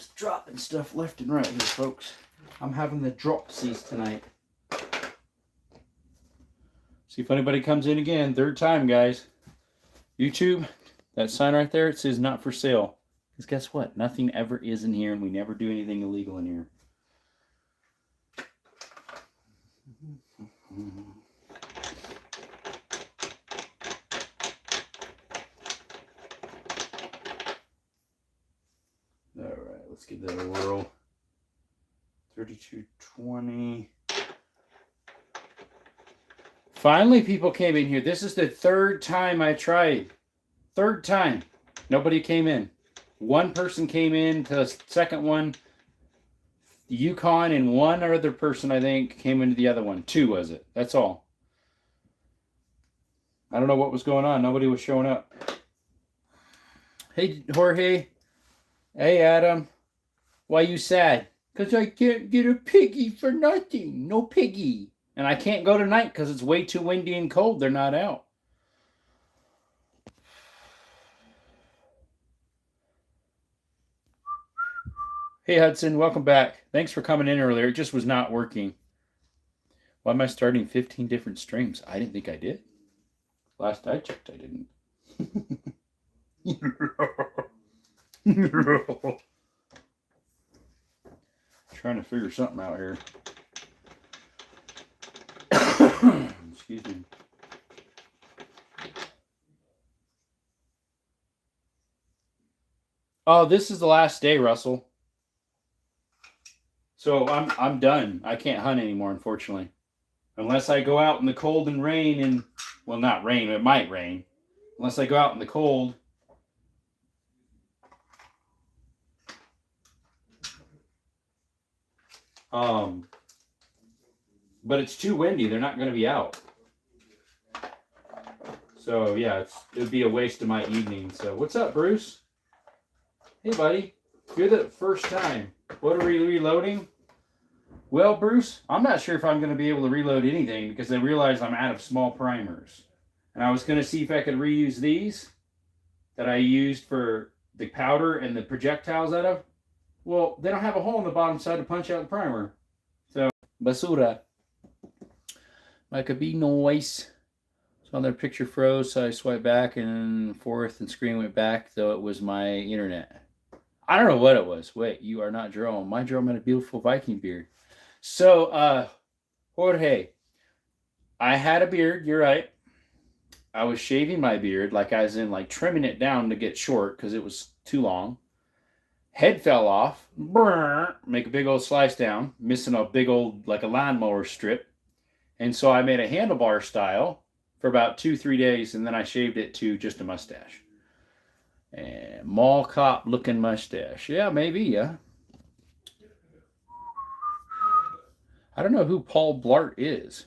Just dropping stuff left and right here, folks. I'm having the dropsies tonight. See if anybody comes in again. Third time, guys. YouTube, that sign right there, it says not for sale. Because guess what? Nothing ever is in here, and we never do anything illegal in here. All right, let's give that a whirl. 3220. Finally, people came in here. This is the third time I tried. Third time. Nobody came in. One person came in to the second one. Yukon and one other person, I think, came into the other one. Two, was it? That's all. I don't know what was going on. Nobody was showing up. Hey, Jorge. Hey, Adam. Why you sad? Because I can't get a piggy for nothing. No piggy. And I can't go tonight because it's way too windy and cold. They're not out. Hey, Hudson. Welcome back. Thanks for coming in earlier. It just was not working. Why am I starting 15 different streams? I didn't think I did. Last I checked, I didn't. Trying to figure something out here. Excuse me. Oh, this is the last day, Russell. So I'm done. I can't hunt anymore, unfortunately. Unless I go out in the cold and rain and, well, not rain, it might rain. Unless I go out in the cold. But it's too windy. They're not going to be out. So, yeah, it would be a waste of my evening. So, what's up, Bruce? Hey, buddy. You're the first time. What are we reloading? Well, Bruce, I'm not sure if I'm going to be able to reload anything because I realize I'm out of small primers. And I was going to see if I could reuse these that I used for the powder and the projectiles out of. Well, they don't have a hole in the bottom side to punch out the primer. So, basura. Like a bee noise. So their picture froze, so I swiped back and forth and screen went back, though it was my internet. I don't know what it was. Wait, you are not Jerome. My Jerome had a beautiful Viking beard. So, Jorge, I had a beard, you're right. I was shaving my beard, like I was in, like trimming it down to get short because it was too long. Head fell off, make a big old slice down, missing a big old, like a lawnmower strip. And so I made a handlebar style for about 2-3 days, and then I shaved it to just a mustache. And mall cop looking mustache. Yeah, maybe, yeah. I don't know who Paul Blart is.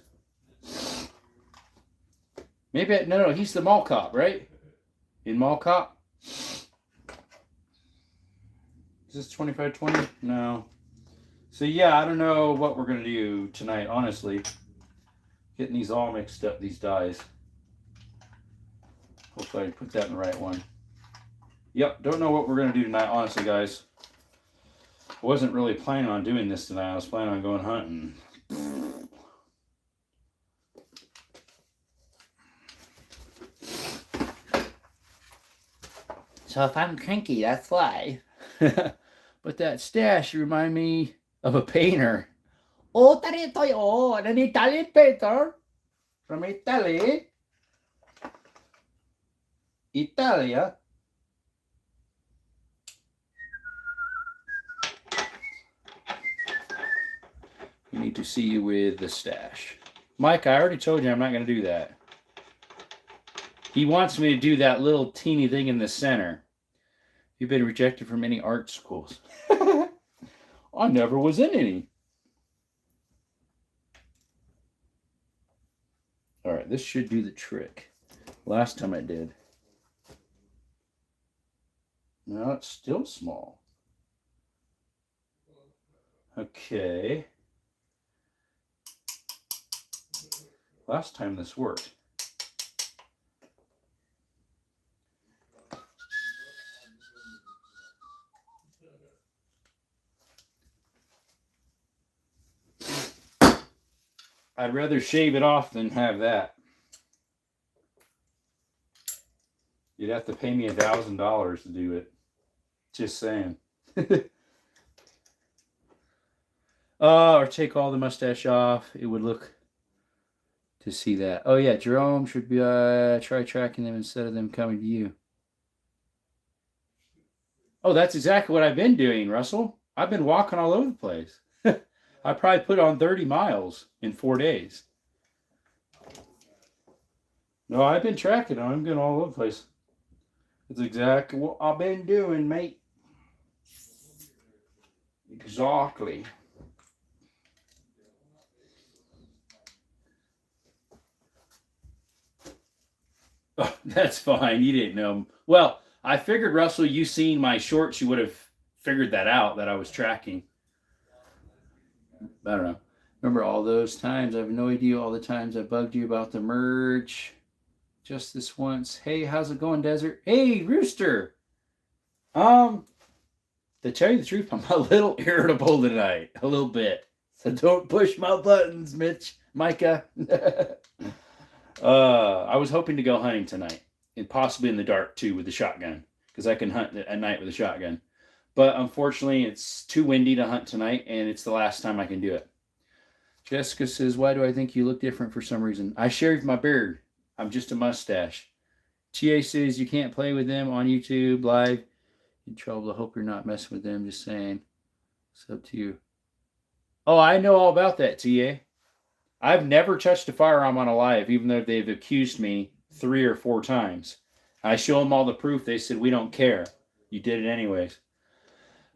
Maybe, no, he's the mall cop, right? In Mall Cop? Is this 2520? No. So, yeah, I don't know what we're going to do tonight, honestly. Getting these all mixed up, these dyes. Hopefully I put that in the right one. Yep, don't know what we're going to do tonight, honestly, guys. I wasn't really planning on doing this tonight. I was planning on going hunting. So if I'm cranky, that's why. But that stash remind me of a painter. Oh, tarito yo, an Italian painter from Italy. Italia. We need to see you with the stash. Mike, I already told you I'm not going to do that. He wants me to do that little teeny thing in the center. You've been rejected from many art schools. I never was in any. All right, this should do the trick. Last time I did. No, it's still small. Okay. Last time this worked. I'd rather shave it off than have that. You'd have to pay me $1,000 to do it. Just saying. Or take all the mustache off. It would look to see that. Oh yeah, Jerome should be try tracking them instead of them coming to you. Oh, that's exactly what I've been doing, Russell. I've been walking all over the place. I probably put on 30 miles in 4 days. No, I've been tracking them. I'm going all over the place. That's exactly what I've been doing, mate. Exactly. Oh, that's fine. You didn't know. Well, I figured, Russell, you seen my shorts, you would have figured that out, that I was tracking. I don't know. Remember all those times? I have no idea all the times I bugged you about the merge. Just this once. Hey, how's it going, Desert? Hey, Rooster. To tell you the truth, I'm a little irritable tonight. A little bit. So don't push my buttons, Micah. I was hoping to go hunting tonight, and possibly in the dark too with the shotgun, because I can hunt at night with a shotgun. But unfortunately, it's too windy to hunt tonight, and it's the last time I can do it. Jessica says, why do I think you look different for some reason? I shaved my beard. I'm just a mustache. TA says, you can't play with them on YouTube live. In trouble. I hope you're not messing with them. Just saying. It's up to you. Oh, I know all about that, TA. I've never touched a firearm on a live, even though they've accused me 3 or 4 times. I show them all the proof. They said, we don't care. You did it anyways.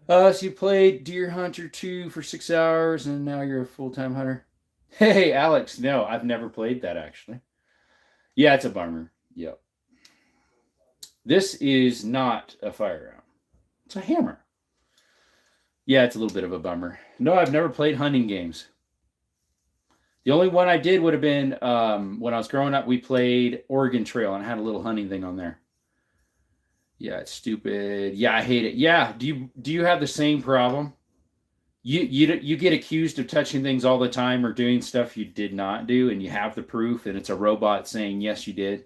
So you played Deer Hunter 2 for 6 hours, and now you're a full-time hunter? Hey, Alex, no, I've never played that, actually. Yeah, it's a bummer. Yep. This is not a firearm. It's a hammer. Yeah, it's a little bit of a bummer. No, I've never played hunting games. The only one I did would have been when I was growing up, we played Oregon Trail, and I had a little hunting thing on there. Yeah, it's stupid. Yeah, I hate it. Yeah, do you have the same problem? You get accused of touching things all the time or doing stuff you did not do, and you have the proof, and it's a robot saying, yes, you did.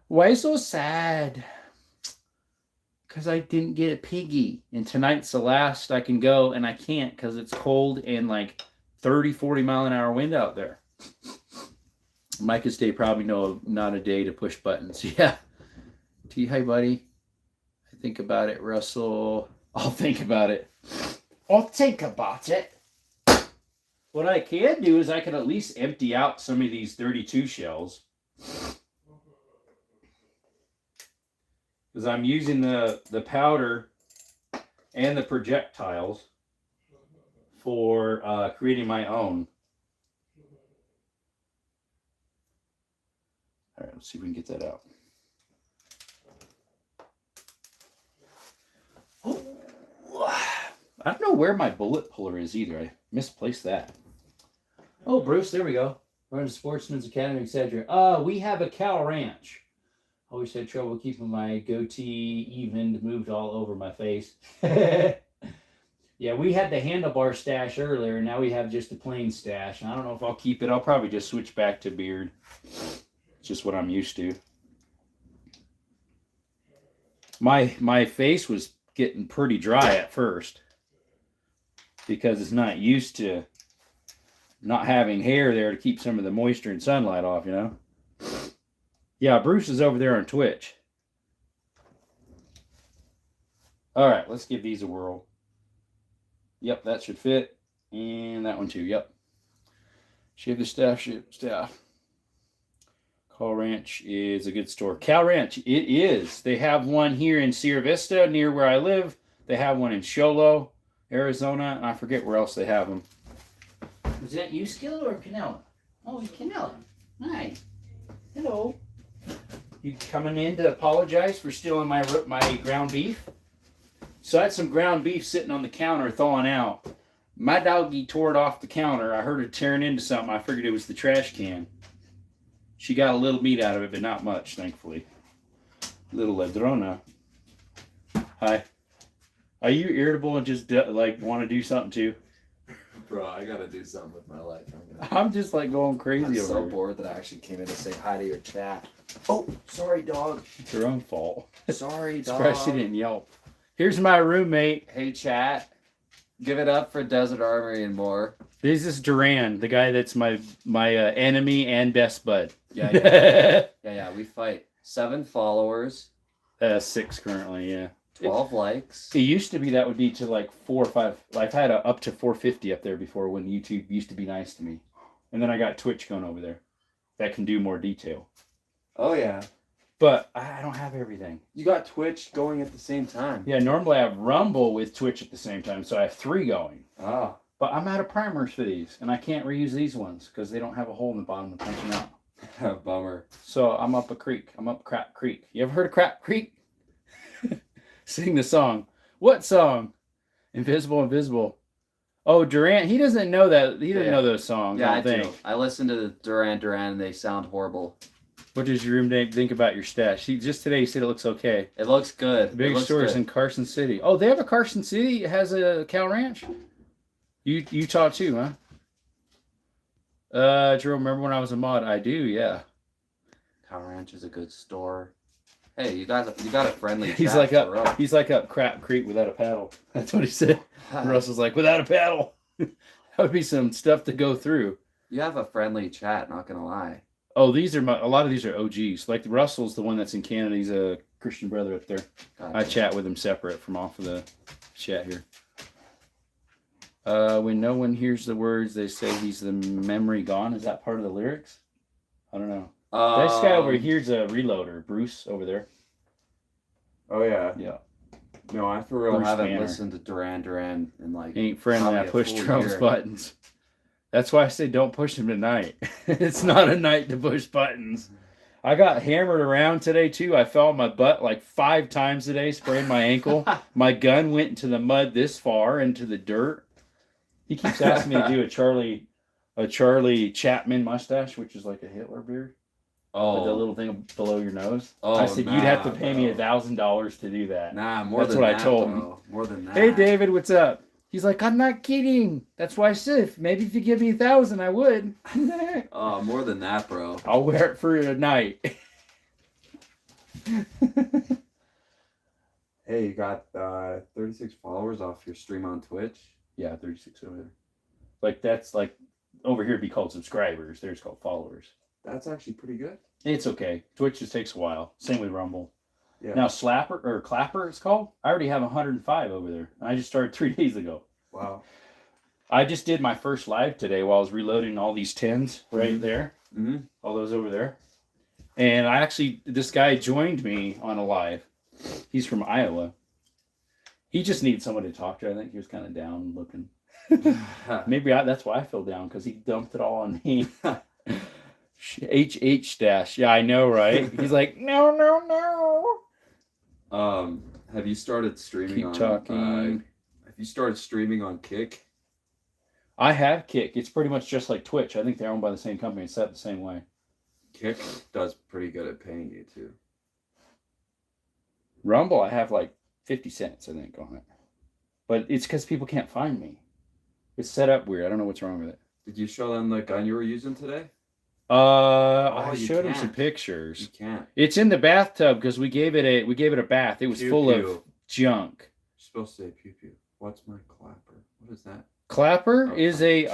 Why so sad? Because I didn't get a piggy, and tonight's the last I can go, and I can't because it's cold and like 30, 40 mile an hour wind out there. Micah's day probably not a day to push buttons. Yeah. Hi, buddy. I think about it, Russell. I'll think about it. I'll think about it. What I can do is I can at least empty out some of these 32 shells. Because I'm using the powder and the projectiles for creating my own. All right, let's see if we can get that out. I don't know where my bullet puller is either. I misplaced that. Oh, Bruce, there we go. Run to Sportsman's Academy, etc. We have a cow ranch. Always had trouble keeping my goatee even, moved all over my face. Yeah, we had the handlebar stash earlier. Now we have just a plain stash. I don't know if I'll keep it. I'll probably just switch back to beard. It's just what I'm used to. My face was getting pretty dry at first because it's not used to not having hair there to keep some of the moisture and sunlight off, you know. Yeah, Bruce is over there on Twitch. All right, let's give these a whirl. Yep, that should fit. And that one too, yep. Shave the staff. Cow Ranch is a good store. Cow Ranch, it is. They have one here in Sierra Vista near where I live. They have one in Sholo, Arizona, and I forget where else they have them. Was that you, Skillet, or Canella? Oh, it's Canella. Hi. Hello. You coming in to apologize for stealing my ground beef? So I had some ground beef sitting on the counter thawing out. My doggie tore it off the counter. I heard it tearing into something. I figured it was the trash can. She got a little meat out of it, but not much, thankfully. Little ladrona. Hi. Are you irritable and just like want to do something too? Bro, I gotta do something with my life. I'm just like going crazy I'm over so here. bored that I actually came in to say hi to your chat. Oh, sorry, dog. It's your own fault. Sorry, dog. Surprised she didn't yelp. Here's my roommate. Hey, chat. Give it up for Desert Armory and more. This is Duran, the guy that's my enemy and best bud. Yeah. We fight. 7 followers. 6 currently, yeah. 12 likes. It used to be that would be to like 4 or 5. I've had up to 450 up there before when YouTube used to be nice to me. And then I got Twitch going over there that can do more detail. Oh, yeah. But I don't have everything. You got Twitch going at the same time. Yeah, normally I have Rumble with Twitch at the same time, so I have 3 going. Oh. But I'm out of primers for these, and I can't reuse these ones because they don't have a hole in the bottom to punch them out. Bummer. So I'm up a creek. I'm up Crap Creek. You ever heard of Crap Creek? Sing the song. What song? Invisible. Oh, Durant. He doesn't know that. He doesn't know those songs. Yeah, I don't think. do. I listened to the Duran and they sound horrible. What does your roommate think about your stash? Just today he said it looks okay. It looks good. The biggest store is in Carson City. Oh, they have a Carson City. It has a cow ranch. Utah too, huh? Do you remember when I was a mod? I do, yeah. Cow Ranch is a good store. Hey, you got a friendly chat. He's like up Crap Creek without a paddle. That's what he said. Russell's like, without a paddle. That would be some stuff to go through. You have a friendly chat, not gonna lie. Oh, a lot of these are OGs. Like Russell's the one that's in Canada. He's a Christian brother up there. Gotcha. I chat with him separate from off of the chat here. When no one hears the words, they say he's the memory gone. Is that part of the lyrics? I don't know. This guy over here's a reloader, Bruce over there. Oh yeah. Yeah. No, I for real Bruce haven't Banner. listened to Duran and like. Ain't friendly. I push Trump's buttons. That's why I say don't push him tonight. It's not a night to push buttons. I got hammered around today too. I fell on my butt like 5 times today, sprained my ankle. My gun went into the mud this far into the dirt. He keeps asking me to do a Charlie Chapman mustache, which is like a Hitler beard. Oh, with the little thing below your nose. Oh, I said you'd have to pay me $1,000 to do that. Nah, more That's than what that. I told him. More than that. Hey David, what's up? He's like, I'm not kidding. That's why I said maybe if you give me $1,000, I would. Oh, more than that, bro. I'll wear it for a night. Hey, you got 36 followers off your stream on Twitch? Yeah, 36 over there. Like that's like over here it'd be called subscribers. There's called followers. That's actually pretty good. It's okay. Twitch just takes a while. Same with Rumble. Yeah. Now Clapper it's called. I already have 105 over there. I just started 3 days ago. Wow. I just did my first live today while I was reloading all these 10s right there. Mm-hmm. All those over there. And this guy joined me on a live. He's from Iowa. He just needed someone to talk to. I think he was kind of down looking. Maybe that's why I feel down, because he dumped it all on me. HH stash. Yeah, I know, right? He's like, no. Have you started streaming Keep talking. Have you started streaming on Kick? I have Kick. It's pretty much just like Twitch. I think they're owned by the same company. It's set the same way. Kick does pretty good at paying you, too. Rumble, I have like 50 cents, I think, on it. But it's because people can't find me. It's set up weird. I don't know what's wrong with it. Did you show them the gun you were using today? I showed him some pictures. You can't. It's in the bathtub because we gave it a bath. It was full of junk. You're supposed to say pew pew. What's my clapper? What is that? Clapper is a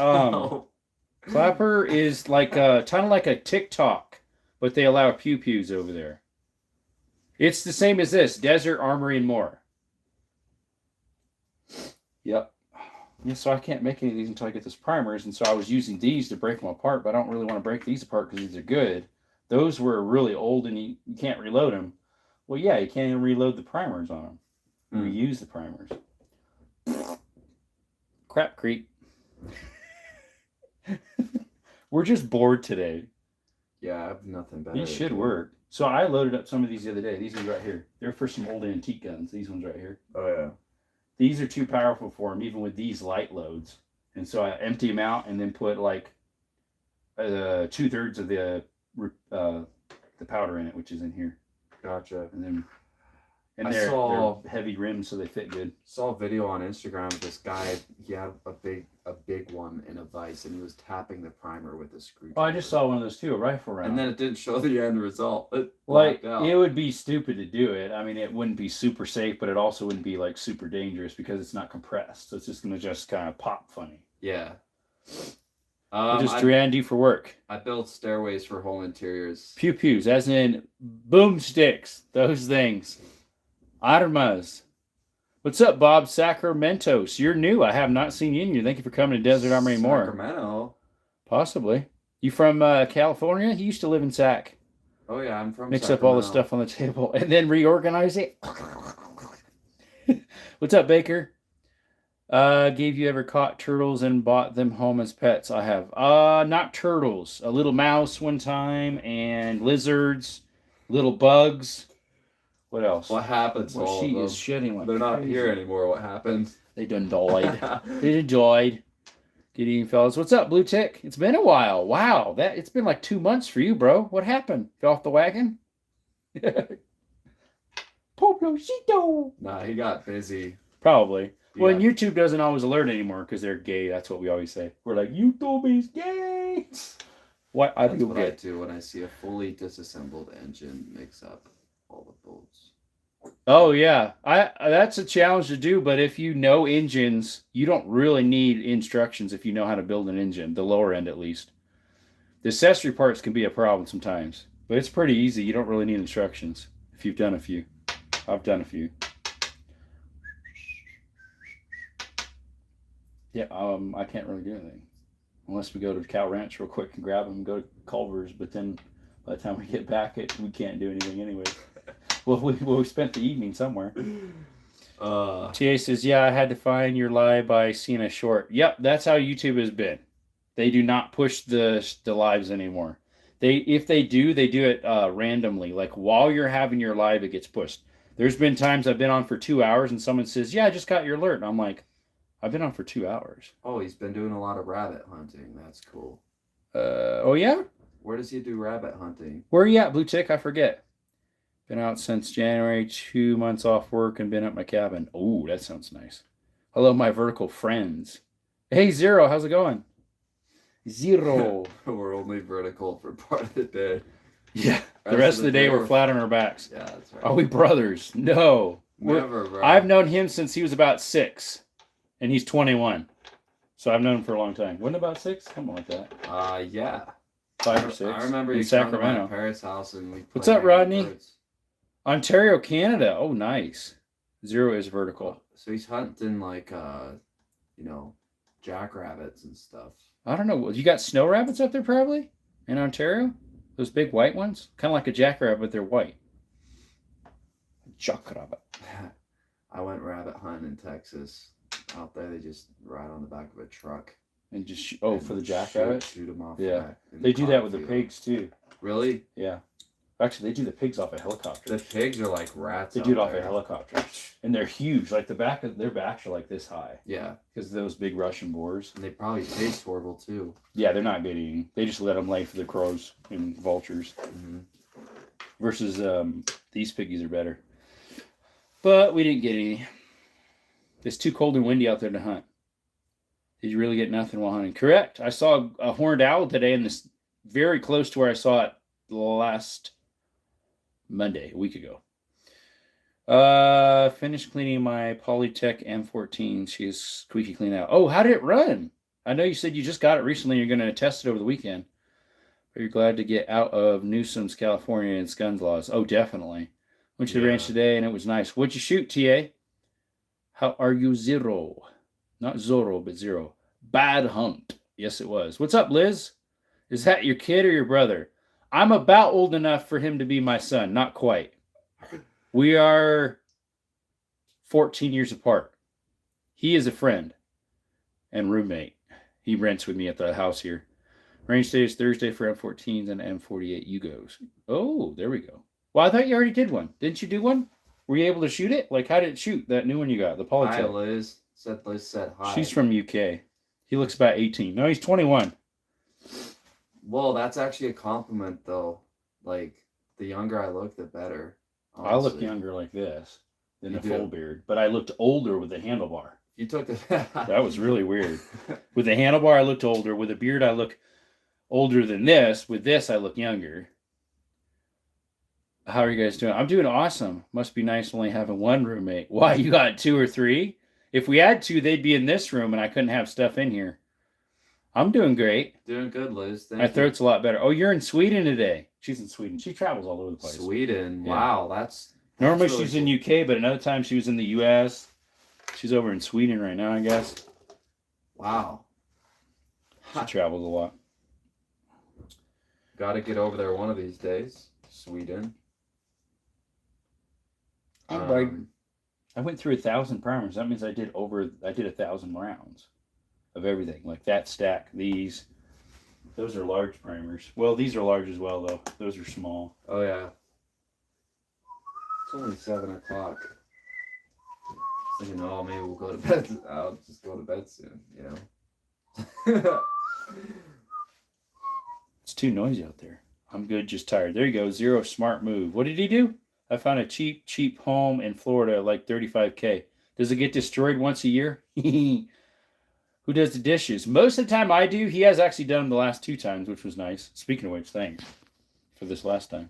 Clapper is like kind of like a TikTok, but they allow pew pews over there. It's the same as this Desert Armory and more. Yep. Yeah, so I can't make any of these until I get those primers, and so I was using these to break them apart, but I don't really want to break these apart because these are good. Those were really old, and you can't reload them. Well, yeah, you can't even reload the primers on them. Reuse the primers. Crap Creek. We're just bored today. Yeah, I have nothing better. These should work. So I loaded up some of these the other day. These ones right here. They're for some old antique guns. These ones right here. Oh, yeah. These are too powerful for them, even with these light loads. And so I empty them out and then put like 2/3 of the powder in it, which is in here. Gotcha. And And they're heavy rims, so they fit good. Saw a video on Instagram of this guy. He had a big one in a vise, and he was tapping the primer with a screwdriver. Oh, I just saw one of those too, a rifle round. And then it didn't show the end result. It would be stupid to do it. I mean, it wouldn't be super safe, but it also wouldn't be like super dangerous because it's not compressed. So it's just gonna kind of pop funny. Yeah. Just Durandi for work. I built stairways for home interiors. Pew pews, as in boomsticks. Those things. Armas. What's up, Bob Sacramentos? You're new. I have not seen you in here. Thank you for coming to Desert Armory more. Sacramento. Possibly. You from California? He used to live in Sac. Oh yeah, I'm from Mix Sacramento. up all the stuff on the table and then reorganize it. What's up, Baker? Gave you ever caught turtles and bought them home as pets? I have. Not turtles. A little mouse one time and lizards, little bugs. What else? What happened to all she of them? is shedding like They're not crazy. here anymore. What happened? They done died. They done died. Good evening, fellas. What's up, Blue Tick? It's been a while. Wow, it's been like 2 months for you, bro. What happened? Fell off the wagon? Pobrecito. Nah, he got busy. Probably. Yeah. Well, and YouTube doesn't always alert anymore because they're gay. That's what we always say. We're like, YouTube is gay. What I That's do what I get. do when I see a fully disassembled engine mix up all the bolts. Oh yeah, that's a challenge to do. But if you know engines, you don't really need instructions if you know how to build an engine, the lower end at least. The accessory parts can be a problem sometimes, but it's pretty easy. You don't really need instructions if you've done a few. I've done a few. Yeah, I can't really do anything unless we go to the cow ranch real quick and grab them and go to Culver's. But then by the time we get back, we can't do anything anyway. Well, we spent the evening somewhere. TA says, yeah, I had to find your live by seeing a short. Yep, that's how YouTube has been. They do not push the lives anymore. If they do it randomly. Like while you're having your live, it gets pushed. There's been times I've been on for 2 hours and someone says, yeah, I just got your alert. And I'm like, I've been on for 2 hours. Oh, he's been doing a lot of rabbit hunting. That's cool. Oh yeah? Where does he do rabbit hunting? Where are you at, Blue Tick? I forget. Been out since January, 2 months off work and been at my cabin. Oh, that sounds nice. Hello, my vertical friends. Hey, Zero, how's it going? Zero. We're only vertical for part of the day. Yeah, the rest of the day we're flat on our backs. Yeah, that's right. Are we brothers? No. Never, bro. I've known him since he was about 6, and he's 21. So I've known him for a long time. Wasn't it about 6? Something like that. Yeah. 5 or 6. I remember in you Sacramento. coming to my parents' house and we. What's up, Rodney? Ontario, Canada. Oh, nice. Zero is vertical. So he's hunting like, jackrabbits and stuff. I don't know. You got snow rabbits up there probably in Ontario? Those big white ones? Kind of like a jackrabbit, but they're white. Jackrabbit. I went rabbit hunting in Texas. Out there, they just ride on the back of a truck. And just, for the jackrabbit? Shoot them off. Yeah. Back They do that with the pigs too. Really? Yeah. Actually, they do the pigs off a helicopter. The pigs are like rats. They do it off a helicopter. And they're huge. Like their backs are like this high. Yeah. Because of those big Russian boars. And they probably taste horrible too. Yeah, they're not good eating. They just let them lay for the crows and vultures. Mm-hmm. Versus these piggies are better. But we didn't get any. It's too cold and windy out there to hunt. Did you really get nothing while hunting? Correct. I saw a horned owl today, and this very close to where I saw it last Monday, a week ago. Finished cleaning my Polytech M14. She's squeaky clean out. Oh, how did it run? I know you said you just got it recently. You're going to test it over the weekend. Are you glad to get out of Newsom's, California, and Scun's laws? Oh, definitely. Went to the ranch today, and it was nice. What'd you shoot, TA? How are you, Zero? Not Zorro, but Zero. Bad hunt. Yes, it was. What's up, Liz? Is that your kid or your brother? I'm about old enough for him to be my son. Not quite. We are 14 years apart. He is a friend and roommate. He rents with me at the house here. Range day is Thursday for M14s and M48 Yugos. Oh, there we go. Well, I thought you already did one. Didn't you do one? Were you able to shoot it? Like, how did it shoot? That new one you got, the Hi, Polytech. Liz. Liz said hi. She's from UK. He looks about 18. No, he's 21. Well, that's actually a compliment, though. Like, the younger I look, the better. I look honestly. younger like this. than You a do. full beard, but I looked older with the handlebar. You took the. That was really weird. With the handlebar, I looked older. With a beard, I look older than this. With this, I look younger. How are you guys doing? I'm doing awesome. Must be nice only having one roommate. Why, you got 2 or 3? If we had 2, they'd be in this room, and I couldn't have stuff in here. I'm doing great. Doing good, Liz. Thank My you. throat's a lot better. Oh, you're in Sweden today. She's in Sweden. She travels all over the place. Sweden. Yeah. Wow, that's Normally really she's cool. in UK, but another time she was in the US. She's over in Sweden right now, I guess. Wow. She travels a lot. Got to get over there one of these days. Sweden. I went through 1,000 primers. That means I did 1,000 rounds of everything. Like that stack, these. Those are large primers. Well, these are large as well, though. Those are small. Oh yeah. It's only 7 o'clock. So maybe we'll go to bed. I'll just go to bed soon. It's too noisy out there. I'm good, just tired. There you go. Zero smart move. What did he do? I found a cheap home in Florida, like $35K. Does it get destroyed once a year? Who does the dishes? Most of the time I do. He has actually done them the last 2 times, which was nice. Speaking of which, thanks for this last time.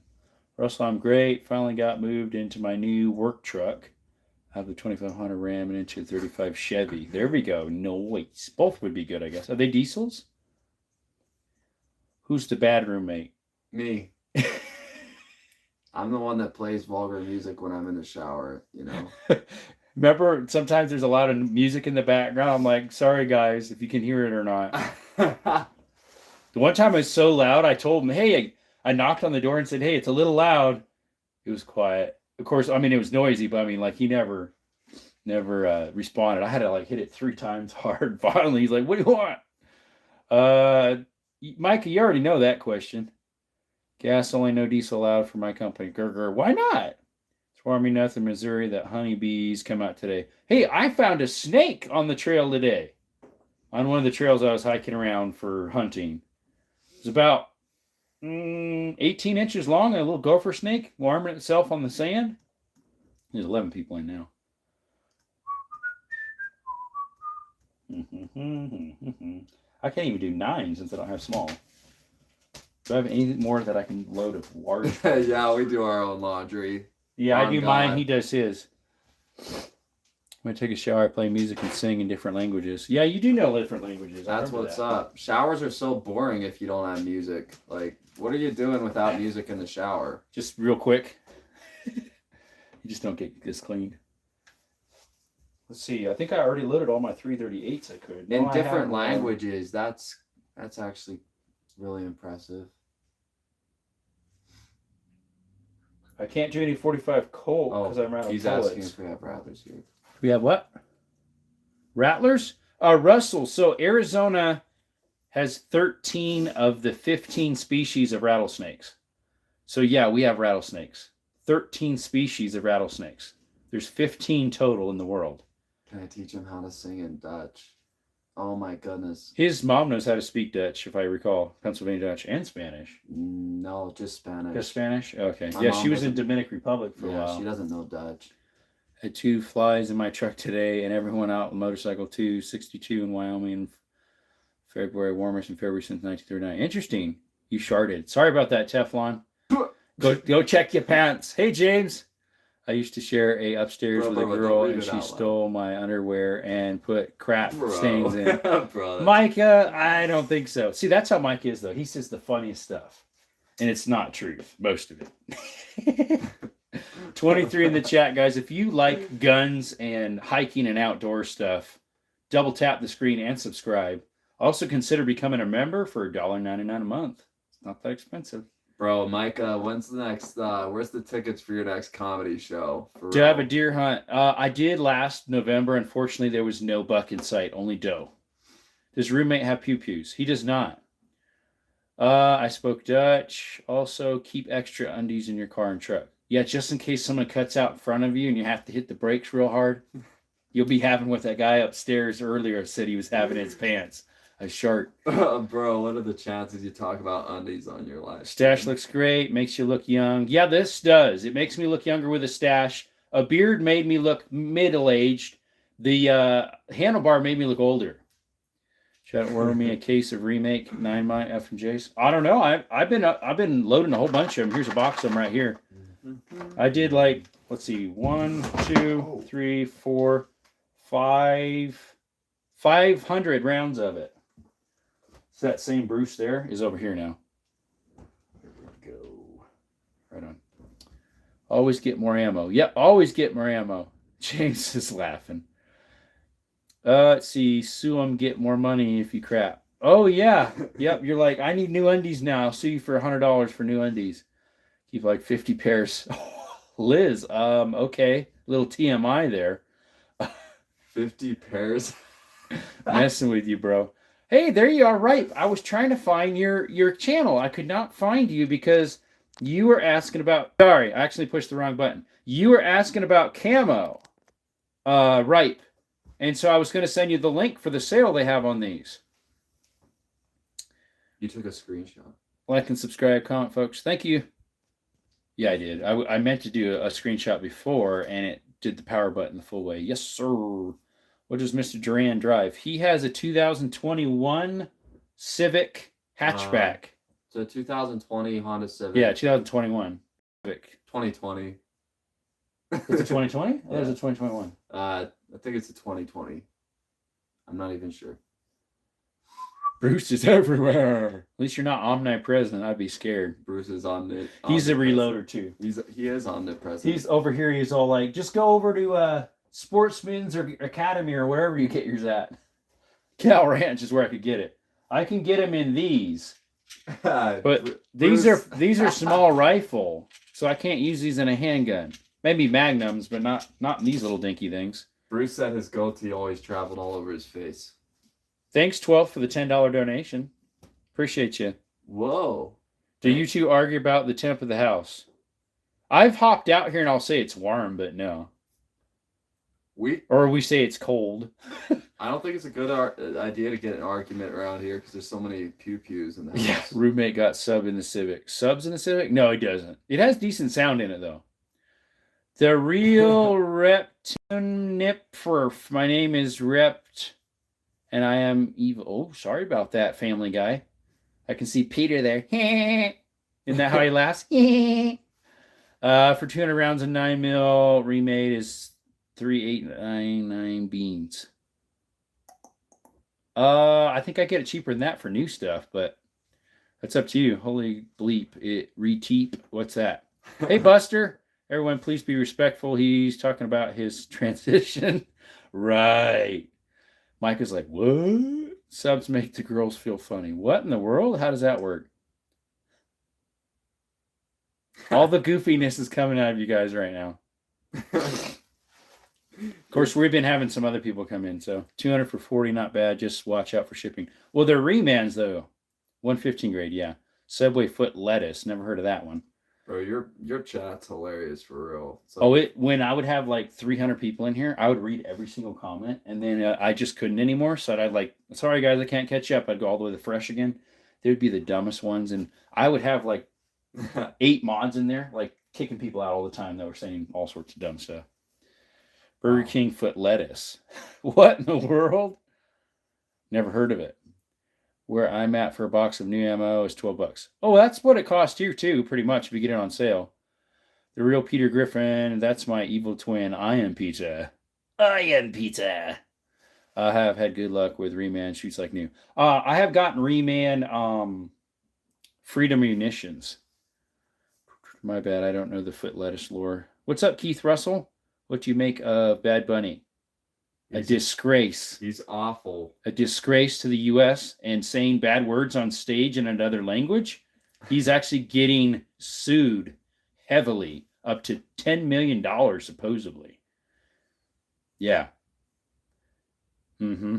Russell, I'm great. Finally got moved into my new work truck. I have the 2500 Ram and into a 35 Chevy. There we go. Noise. Both would be good, I guess. Are they diesels? Who's the bad roommate? Me. I'm the one that plays vulgar music when I'm in the shower, Remember, sometimes there's a lot of music in the background. I'm like, sorry, guys, if you can hear it or not. The one time it was so loud, I told him, hey, I knocked on the door and said, hey, it's a little loud. It was quiet. Of course, I mean, it was noisy, but I mean, like, he never responded. I had to, like, hit it 3 times hard. Finally, he's like, what do you want? Micah, you already know that question. Gas only, no diesel allowed for my company. Grr. Why not? It's warm enough in Missouri that honeybees come out today. Hey, I found a snake on the trail today. On one of the trails I was hiking around for hunting. It was about 18 inches long, a little gopher snake warming itself on the sand. There's 11 people in now. I can't even do 9 since I don't have small. Do I have anything more that I can load of large? Yeah, we do our own laundry. Yeah, I do God. mine. He does his. When I take a shower, I play music and sing in different languages. Yeah, you do know different languages. That's what's up. Showers are so boring if you don't have music. Like, what are you doing without music in the shower? Just real quick. You just don't get this clean. Let's see. I think I already loaded all my 338s I could. In No, I different haven't. languages. That's actually really impressive. I can't do any 45 Colt because I'm out of He's bullets. asking if we have rattlers here. We have what? Rattlers? Russell. So Arizona has 13 of the 15 species of rattlesnakes. So yeah, we have rattlesnakes. 13 species of rattlesnakes. There's 15 total in the world. Can I teach him how to sing in Dutch? Oh my goodness. His mom knows how to speak Dutch, if I recall. Pennsylvania Dutch and Spanish. No, just Spanish. Just Spanish? Okay. My yeah, mom she was in doesn't- Dominican Republic for a while. She doesn't know Dutch. Had 2 flies in my truck today, and everyone out on motorcycle 262 in Wyoming in February, warmest in February since 1939. Interesting. You sharded. Sorry about that, Teflon. Go check your pants. Hey, James. I used to share a upstairs with a Bro, girl, don't read and it she out loud. stole my underwear and put crap stains in. Bro, Micah, I don't think so. See, that's how Mike is, though. He says the funniest stuff, and it's not truth, most of it. 23 in the chat, guys. If you like guns and hiking and outdoor stuff, double tap the screen and subscribe. Also consider becoming a member for $1.99 a month. It's not that expensive. Bro, Micah, when's the next, where's the tickets for your next comedy show? For Do I have a real? deer hunt? I did last November. Unfortunately, there was no buck in sight, only doe. Does roommate have pew-pews? He does not. I spoke Dutch. Also, keep extra undies in your car and truck. Yeah, just in case someone cuts out in front of you and you have to hit the brakes real hard. You'll be having what that guy upstairs earlier said he was having in his pants. A shark. Bro, what are the chances you talk about undies on your life? Stash looks great. Makes you look young. Yeah, this does. It makes me look younger with a stash. A beard made me look middle-aged. The handlebar made me look older. Should I order me a case of Remake 9 My F and J's? I don't know. I've been loading a whole bunch of them. Here's a box of them right here. I did like, let's see, 1, 2, 3, 4, 500 rounds of it. So that same Bruce there is over here now. There we go. Right on. Always get more ammo. Yep, always get more ammo. James is laughing. Let's see. Sue them, get more money if you crap. Oh, yeah. Yep, you're like, I need new undies now. I'll sue you for $100 for new undies. Keep like 50 pairs. Liz, okay. Little TMI there. 50 pairs? Messing with you, bro. Hey, there you are, right. I was trying to find your channel. I could not find you because you were asking about... Sorry, I actually pushed the wrong button. You were asking about camo. Ripe. And so I was going to send you the link for the sale they have on these. You took a screenshot. Like and subscribe, comment, folks. Thank you. Yeah, I did. I meant to do a screenshot before, and it did the power button the full way. Yes, sir. What does Mr. Duran drive? He has a 2021 Civic hatchback. So 2020 Honda Civic. Yeah, 2021 Civic. 2020. It's a 2020? That was a 2021. I think it's a 2020. I'm not even sure. Bruce is everywhere. At least you're not omnipresent. I'd be scared. Bruce is on it. He's a reloader too. He is omnipresent. He's over here. He's all like, just go over to Sportsman's or Academy or wherever you get yours at. Cal Ranch is where I could get it. I can get them in these, but these are small rifle, so I can't use these in a handgun. Maybe magnums, but not in these little dinky things. Bruce said his goatee always traveled all over his face. Thanks, 12, for the $10 donation. Appreciate you. Whoa. Do you two argue about the temp of the house? I've hopped out here and I'll say it's warm, but no. Or we say it's cold. I don't think it's a good idea to get an argument around here because there's so many pew-pews in the house. Yeah, roommate got sub in the Civic. Subs in the Civic? No, it doesn't. It has decent sound in it, though. The real Reptune Nip for my name is Rept, and I am evil. Oh, sorry about that, Family Guy. I can see Peter there. Isn't that how he laughs? For 200 rounds of 9mm, remade is 3899 beans. I think I get it cheaper than that for new stuff, but that's up to you. Holy bleep, it reteep. What's that? Hey, Buster. Everyone, please be respectful. He's talking about his transition. Right. Mike is like, what? Subs make the girls feel funny. What in the world? How does that work? All the goofiness is coming out of you guys right now. Of course, we've been having some other people come in. So 200 for 40, not bad. Just watch out for shipping. Well, they're remans, though. 115 grade, yeah. Subway foot lettuce. Never heard of that one. Bro, your chat's hilarious for real. So, when I would have like 300 people in here, I would read every single comment, and then I just couldn't anymore. So I'd like, sorry guys, I can't catch up. I'd go all the way to fresh again. They would be the dumbest ones, and I would have like 8 mods in there, like kicking people out all the time that were saying all sorts of dumb stuff. Burger King foot lettuce. What in the world? Never heard of it. Where I'm at for a box of new ammo is $12. Oh, that's what it costs here too, pretty much, if you get it on sale. The real Peter Griffin, that's my evil twin, Iron Pizza. Iron Pizza. I have had good luck with Reman shoots like new. I have gotten Reman Freedom Munitions. My bad, I don't know the foot lettuce lore. What's up, Keith Russell? What do you make of Bad Bunny? A disgrace. He's awful. A disgrace to the U.S. and saying bad words on stage in another language. He's actually getting sued heavily, up to $10 million, supposedly. Yeah. Mm-hmm.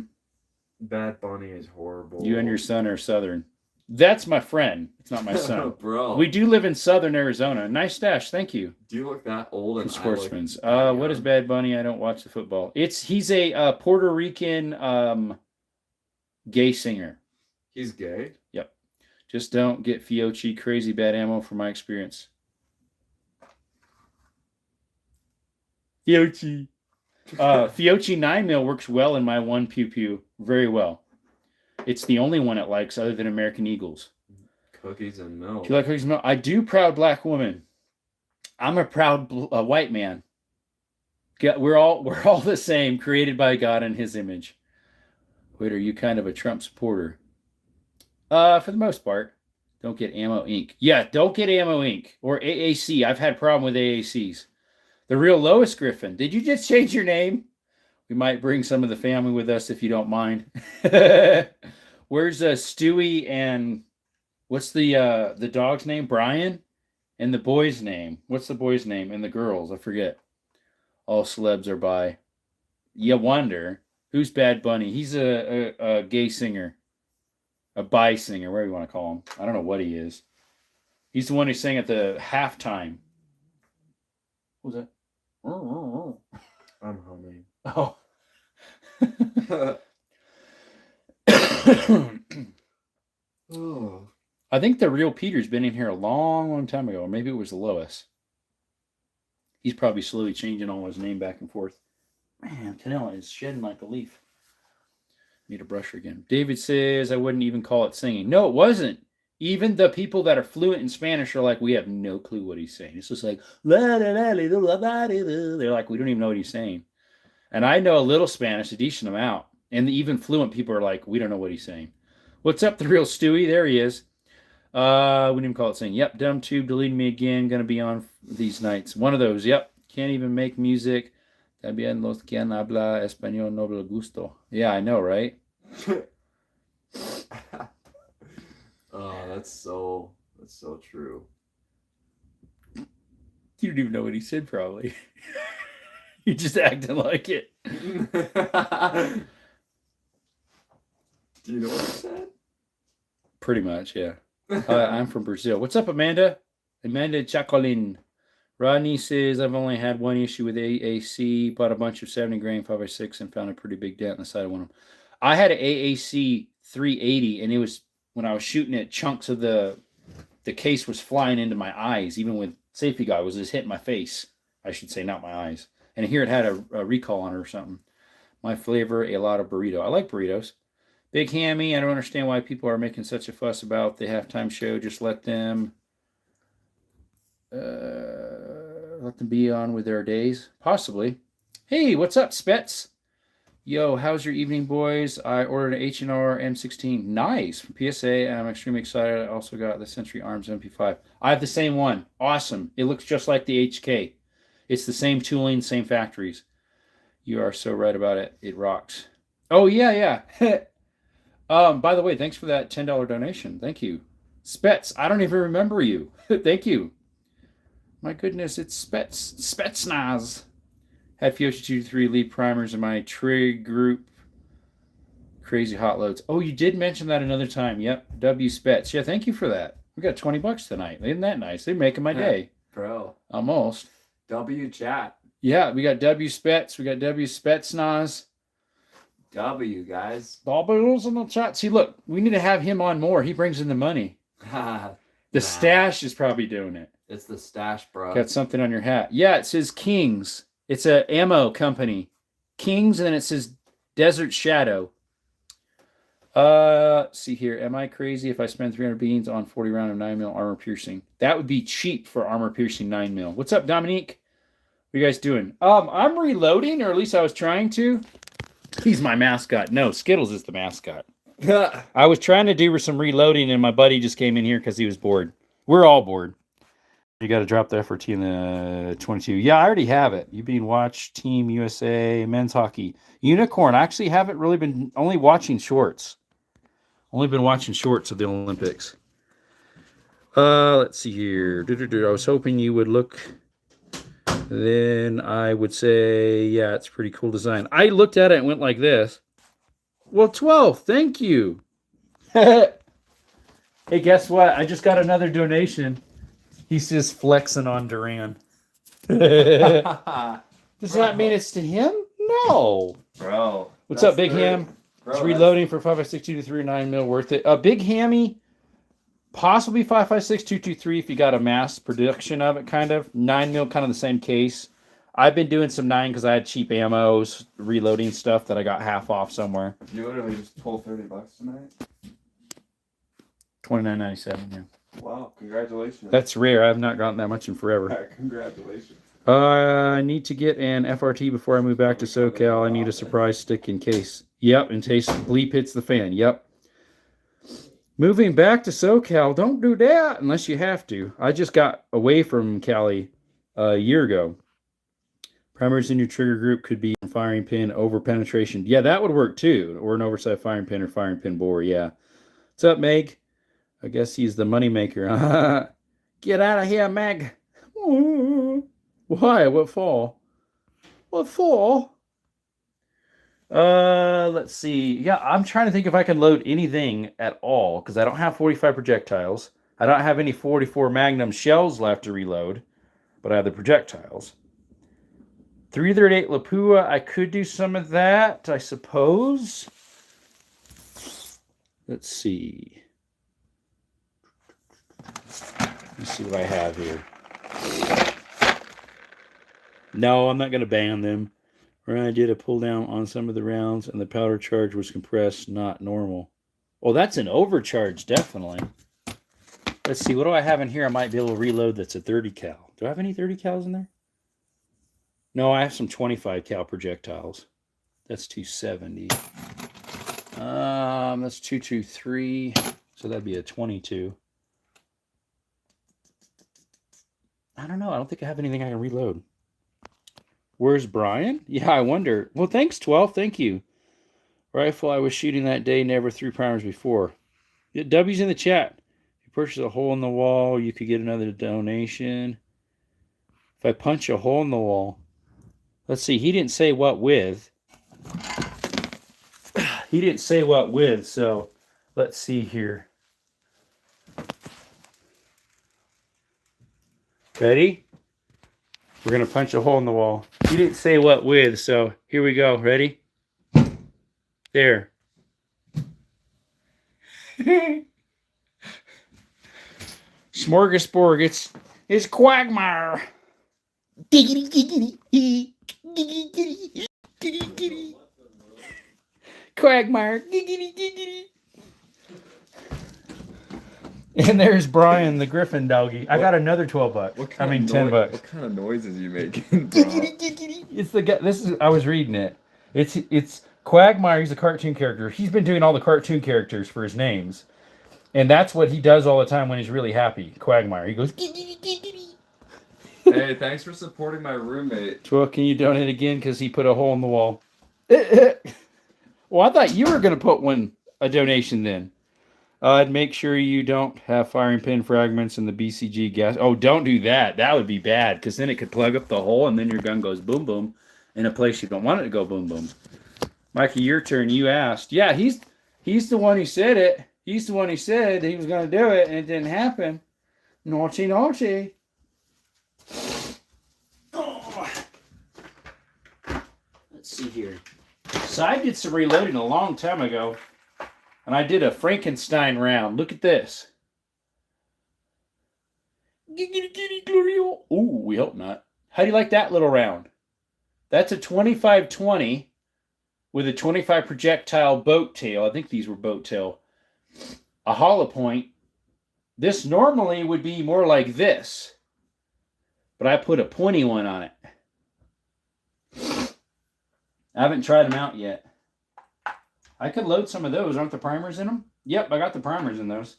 Bad Bunny is horrible. You and your son are Southern. That's my friend. It's not my son. Bro. We do live in Southern Arizona. Nice stash. Thank you. Do you look that old? And Sportsman's. What is Bad Bunny? I don't watch the football. He's a Puerto Rican gay singer. He's gay? Yep. Just don't get Fiochi crazy bad ammo from my experience. Fiocchi. Fiocchi 9mm works well in my one pew pew. Very well. It's the only one it likes other than American Eagles. Cookies and milk. Do you like cookies and milk? I do, proud black woman. I'm a proud white man. We're all the same, created by God in His image. Wait, are you kind of a Trump supporter? For the most part. Don't get Ammo Inc. Yeah, don't get Ammo Inc. or AAC. I've had a problem with AACs. The real Lois Griffin. Did you just change your name? We might bring some of the family with us if you don't mind. Where's Stewie and what's the dog's name? Brian? And the boy's name. What's the boy's name? And the girls, I forget. All celebs are by. You wonder. Who's Bad Bunny? He's a gay singer. A bi singer, whatever you want to call him. I don't know what he is. He's the one who sang at the halftime. What was that? I'm humming. Oh. Oh. I think the real Peter's been in here a long, long time ago. Or maybe it was Lois. He's probably slowly changing all his name back and forth. Man, Canella is shedding like a leaf. Need a brush again. David says I wouldn't even call it singing. No, it wasn't. Even the people that are fluent in Spanish are like, we have no clue what he's saying. It's just like, they're like, we don't even know what he's saying. And I know a little Spanish, a decent amount. And even fluent people are like, we don't know what he's saying. What's up, the real Stewie? There he is. We didn't even call it singing. Yep, Dumb Tube deleting me again. Gonna be on these nights. One of those. Yep. Can't even make music. También los quien habla español no le gusto. Yeah, I know, right? Oh, that's so true. You don't even know what he said, probably. You just acting like it. Do you know what he said? Pretty much, yeah. I'm from Brazil. What's up, Amanda? Amanda Chacolin. Rodney says, I've only had one issue with AAC. Bought a bunch of 70 grain 5x6 and found a pretty big dent in the side of one of them. I had an AAC 380, and it was when I was shooting it, chunks of the case was flying into my eyes, even with safety guy was just hitting my face. I should say, not my eyes. And here it had a recall on it or something. My flavor, a lot of burrito. I like burritos. Big Hammy, I don't understand why people are making such a fuss about the halftime show. Just let them be on with their days. Possibly. Hey, what's up, Spets? Yo, how's your evening, boys? I ordered an H&R M16. Nice. From PSA, and I'm extremely excited. I also got the Century Arms MP5. I have the same one. Awesome. It looks just like the HK. It's the same tooling, same factories. You are so right about it. It rocks. Oh, yeah. By the way, thanks for that $10 donation. Thank you. Spets, I don't even remember you. Thank you. My goodness, it's Spetsnaz. Had Fiocchi 2-3 lead primers in my trig group. Crazy hot loads. Oh, you did mention that another time. Yep. W Spets. Yeah, thank you for that. We got $20 tonight. Isn't that nice? They're making my day. Bro. Almost. W chat. Yeah, we got W Spets. We got W Spetsnaz. W, guys. W's in the chat. See, look, we need to have him on more. He brings in the money. The stash is probably doing it. It's the stash, bro. Got something on your hat. Yeah, it says Kings. It's a ammo company. Kings, and then it says Desert Shadow. See here. Am I crazy if I spend 300 beans on 40 round of 9mm armor piercing? That would be cheap for armor piercing 9mm. What's up, Dominique? What are you guys doing? I'm reloading, or at least I was trying to. He's my mascot. No, Skittles is the mascot. I was trying to do some reloading, and my buddy just came in here because he was bored. We're all bored. You got to drop the FRT in the 22. Yeah, I already have it. You've been watch Team USA men's hockey. Unicorn. I actually haven't really been only watching shorts. Only been watching shorts of the Olympics. Let's see here. I was hoping you would look. Then I would say, yeah, it's pretty cool design. I looked at it and went like this. Well, 12. Thank you. Hey, guess what? I just got another donation. He's just flexing on Duran. Does that mean it's to him? No. Bro. What's up, Big Ham? It's reloading for 5.62 to 9mm worth it. Big Hammy, possibly 5.56 223 if you got a mass production of it, kind of. 9mm, kind of the same case. I've been doing some 9 because I had cheap ammos, reloading stuff that I got half off somewhere. You literally just pulled $30 tonight. $29.97. Yeah, Wow! Congratulations. that's rare. I've not gotten that much in forever. Congratulations. I need to get an FRT before I move back to SoCal. I need a surprise stick in case. Yep, in case bleep hits the fan. Yep. Moving back to SoCal, don't do that unless you have to. I just got away from Cali a year ago. Primers in your trigger group could be firing pin over penetration. Yeah, that would work too. Or an oversized firing pin or firing pin bore. Yeah. What's up, Meg? I guess he's the money maker. Get out of here, Meg. Why? What fall? What fall? Let's see. Yeah, I'm trying to think if I can load anything at all because I don't have 45 projectiles. I don't have any 44 Magnum shells left to reload, but I have the projectiles. 338 Lapua, I could do some of that, I suppose. Let's see. Let's see what I have here. No, I'm not going to ban them. I did a pull down on some of the rounds, and the powder charge was compressed, not normal. Oh, that's an overcharge, definitely. Let's see, what do I have in here I might be able to reload that's a 30 cal? Do I have any 30 cals in there? No, I have some 25 cal projectiles. That's 270. That's 223. So that'd be a 22. I don't know. I don't think I have anything I can reload. Where's Brian? Yeah, I wonder. Well, thanks, 12. Thank you. Rifle I was shooting that day never threw primers before. Yeah, W's in the chat. If you purchase a hole in the wall, you could get another donation. If I punch a hole in the wall. Let's see. He didn't say what with. He didn't say what with, so let's see here. Ready? We're going to punch a hole in the wall. He didn't say what with, so here we go. Ready? There. Smorgasbord, it's Quagmire. Giggity, giggity, giggity, giggity. Quagmire, giggity, giggity. And there's Brian, the Griffin doggy. I got another $12. $10. What kind of noises you making, bro? It's the guy. I was reading it. It's Quagmire. He's a cartoon character. He's been doing all the cartoon characters for his names, and that's what he does all the time when he's really happy. Quagmire. He goes. Hey, thanks for supporting my roommate. Well, can you donate again because he put a hole in the wall? Well, I thought you were gonna put a donation then. I'd make sure you don't have firing pin fragments in the BCG gas. Oh, don't do that. That would be bad because then it could plug up the hole and then your gun goes boom boom in a place you don't want it to go boom boom. Mikey, your turn. You asked. Yeah, he's the one who said it. He's the one who said he was going to do it and it didn't happen. Naughty, naughty. Oh. Let's see here. So I did some reloading a long time ago. And I did a Frankenstein round. Look at this. Ooh, we hope not. How do you like that little round? That's a 25-20 with a 25 projectile boat tail. I think these were boat tail. A hollow point. This normally would be more like this. But I put a pointy one on it. I haven't tried them out yet. I could load some of those. Aren't the primers in them? Yep, I got the primers in those.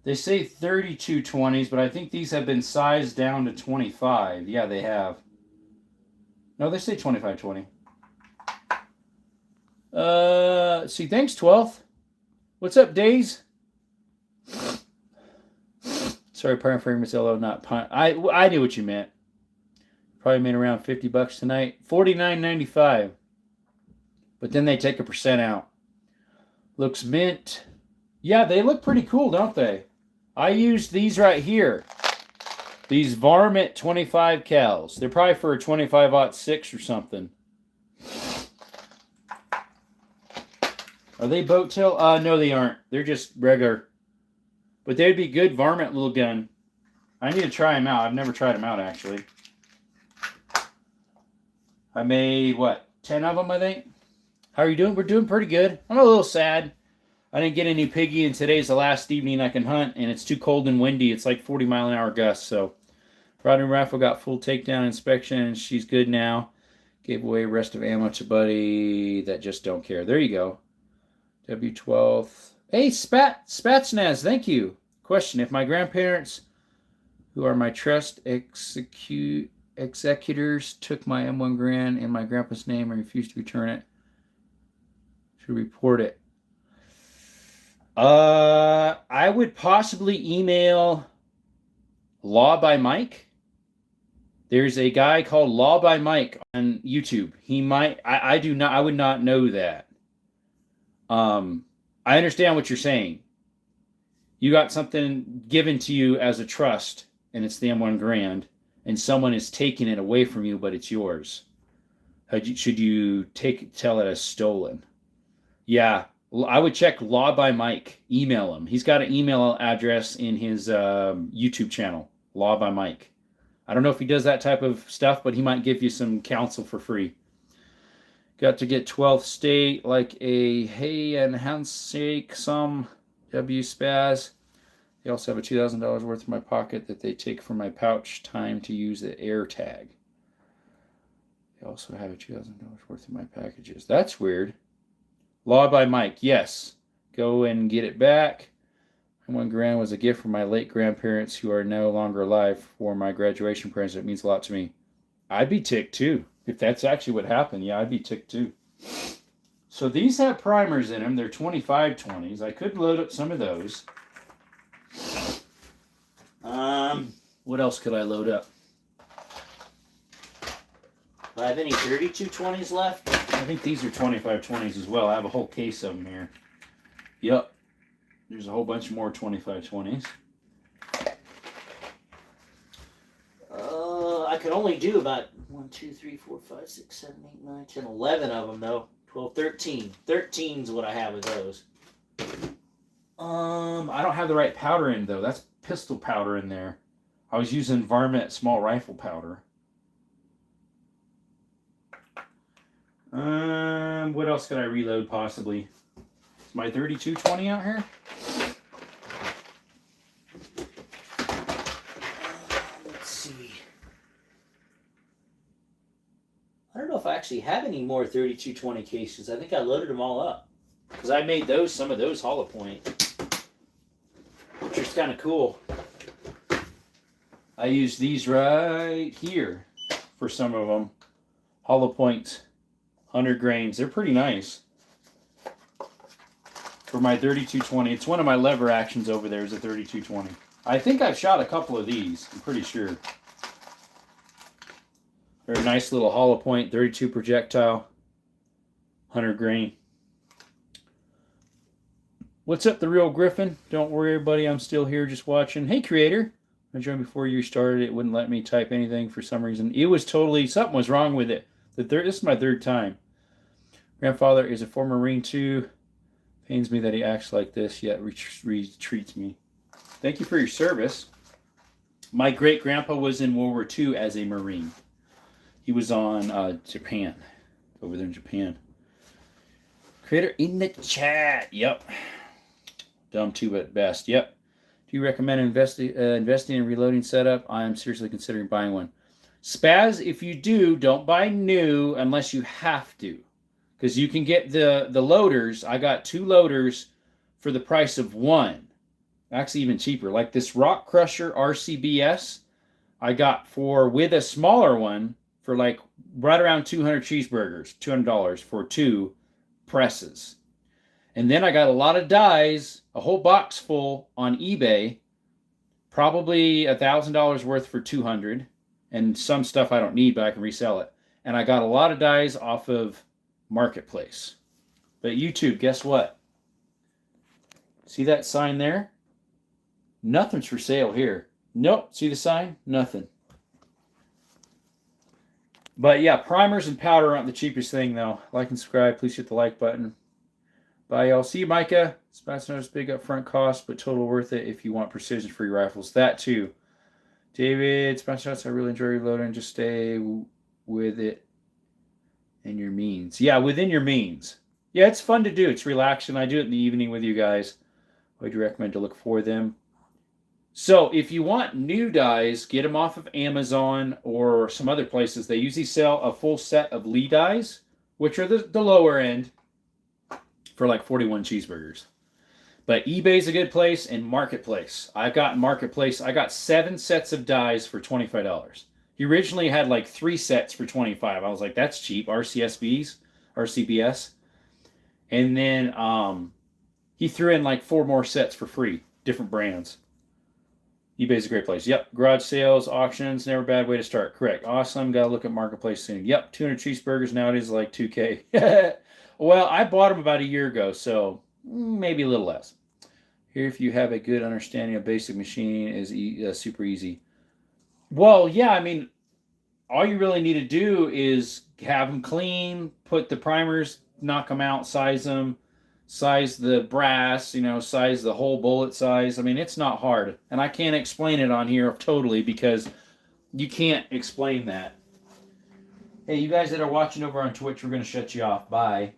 They say 32 20s, but I think these have been sized down to 25. Yeah, they have. No, they say 25-20. See, thanks, 12th. What's up, Days? Sorry, primer frame is yellow, not pine. I knew what you meant. Probably made around $50 tonight. $49.95. But then they take a % out. Looks mint. Yeah, they look pretty cool, don't they? I used these right here. These Varmint 25 cals. They're probably for a 25-06 or something. Are they boat tail? No, they aren't. They're just regular. But they'd be good Varmint little gun. I need to try them out. I've never tried them out, actually. I made, what, 10 of them, I think? How are you doing? We're doing pretty good. I'm a little sad. I didn't get any piggy, and today's the last evening I can hunt, and it's too cold and windy. It's like 40-mile-an-hour gusts, so Rod and Raffle got full takedown inspection. She's good now. Gave away rest of ammo to buddy that just don't care. There you go. W12. Hey, Spatsnaz, thank you. Question: if my grandparents, who are my trust executors, took my M1 Grand in my grandpa's name and refused to return it, should report it? I would possibly email Law by Mike. There's a guy called Law by Mike on YouTube. He might. I do not. I would not know that. I understand what you're saying. You got something given to you as a trust, and it's the M1 Grand, and someone is taking it away from you, but it's yours. Should you tell it as stolen? Yeah, I would check Law by Mike. Email him. He's got an email address in his YouTube channel, Law by Mike. I don't know if he does that type of stuff, but he might give you some counsel for free. Got to get 12th state like a hey and handshake some W Spaz. They also have a $2,000 worth in my pocket that they take from my pouch. Time to use the air tag. They also have a $2,000 worth in my packages. That's weird. Law by Mike. Yes. Go and get it back. $1 grand was a gift from my late grandparents who are no longer alive for my graduation present. It means a lot to me. I'd be ticked too. If that's actually what happened, yeah, I'd be ticked too. So these have primers in them. They're 25-20s. I could load up some of those. What else could I load up? Do I have any 32-20s left? I think these are 25-20s as well. I have a whole case of them here. Yep. There's a whole bunch more 25-20s. I could only do about 1, 2, 3, 4, 5, 6, 7, 8, 9, 10, 11 of them though. 12, 13. 13 is what I have of those. I don't have the right powder in though. That's pistol powder in there. I was using Varmint small rifle powder. What else could I reload possibly? Is my 32-20 out here? Let's see. I don't know if I actually have any more 32-20 cases. I think I loaded them all up. Because I made some of those hollow point. Which is kind of cool. I used these right here for some of them. Hollow point 100 grains. They're pretty nice. For my 32-20. It's one of my lever actions over there is a 32-20. I think I've shot a couple of these. I'm pretty sure. They're a nice little hollow point 32 projectile. 100 grain. What's up, The Real Griffin? Don't worry, everybody. I'm still here just watching. Hey, creator. I joined before you started. It wouldn't let me type anything for some reason. It was totally... Something was wrong with it. This is my third time. Grandfather is a former Marine too. Pains me that he acts like this, yet retreats me. Thank you for your service. My great-grandpa was in World War II as a Marine. He was on Japan. Over there in Japan. Creator in the chat. Yep. Dumb too, but best. Yep. Do you recommend investing in reloading setup? I am seriously considering buying one. Spaz, if you do, don't buy new unless you have to. Because you can get the loaders. I got 2 loaders for the price of 1. Actually, even cheaper. Like this Rock Crusher RCBS, I got with a smaller one for like right around 200 cheeseburgers, $200 for 2 presses. And then I got a lot of dies, a whole box full on eBay, probably $1,000 worth for 200, and some stuff I don't need, but I can resell it. And I got a lot of dies off of Marketplace. But YouTube, guess what? See that sign there? Nothing's for sale here. Nope. See the sign? Nothing. But yeah, primers and powder aren't the cheapest thing, though. Like and subscribe. Please hit the like button. Bye, y'all. See you, Micah. Spats notice big upfront cost, but total worth it if you want precision for your rifles. That too. David, Spats notes, I really enjoy reloading. Just stay with it. And your means. Yeah, within your means. Yeah, it's fun to do. It's relaxing. I do it in the evening with you guys. I'd recommend to look for them. So if you want new dies, get them off of Amazon or some other places. They usually sell a full set of Lee dies, which are the lower end, for like 41 cheeseburgers. But eBay's a good place, and Marketplace. I got 7 sets of dies for $25. He originally had like 3 sets for $25. I was like, that's cheap. RCBS. And then he threw in like 4 more sets for free, different brands. eBay's a great place. Yep. Garage sales, auctions, never a bad way to start. Correct. Awesome. Got to look at Marketplace soon. Yep. 200 cheeseburgers nowadays is like $2K. Well, I bought them about a year ago, so maybe a little less. Here, if you have a good understanding of basic machining, is super easy. Well, yeah, I mean, all you really need to do is have them clean, put the primers, knock them out, size them, size the brass, size the whole bullet size. I mean, it's not hard. And I can't explain it on here totally because you can't explain that. Hey, you guys that are watching over on Twitch, we're going to shut you off. Bye.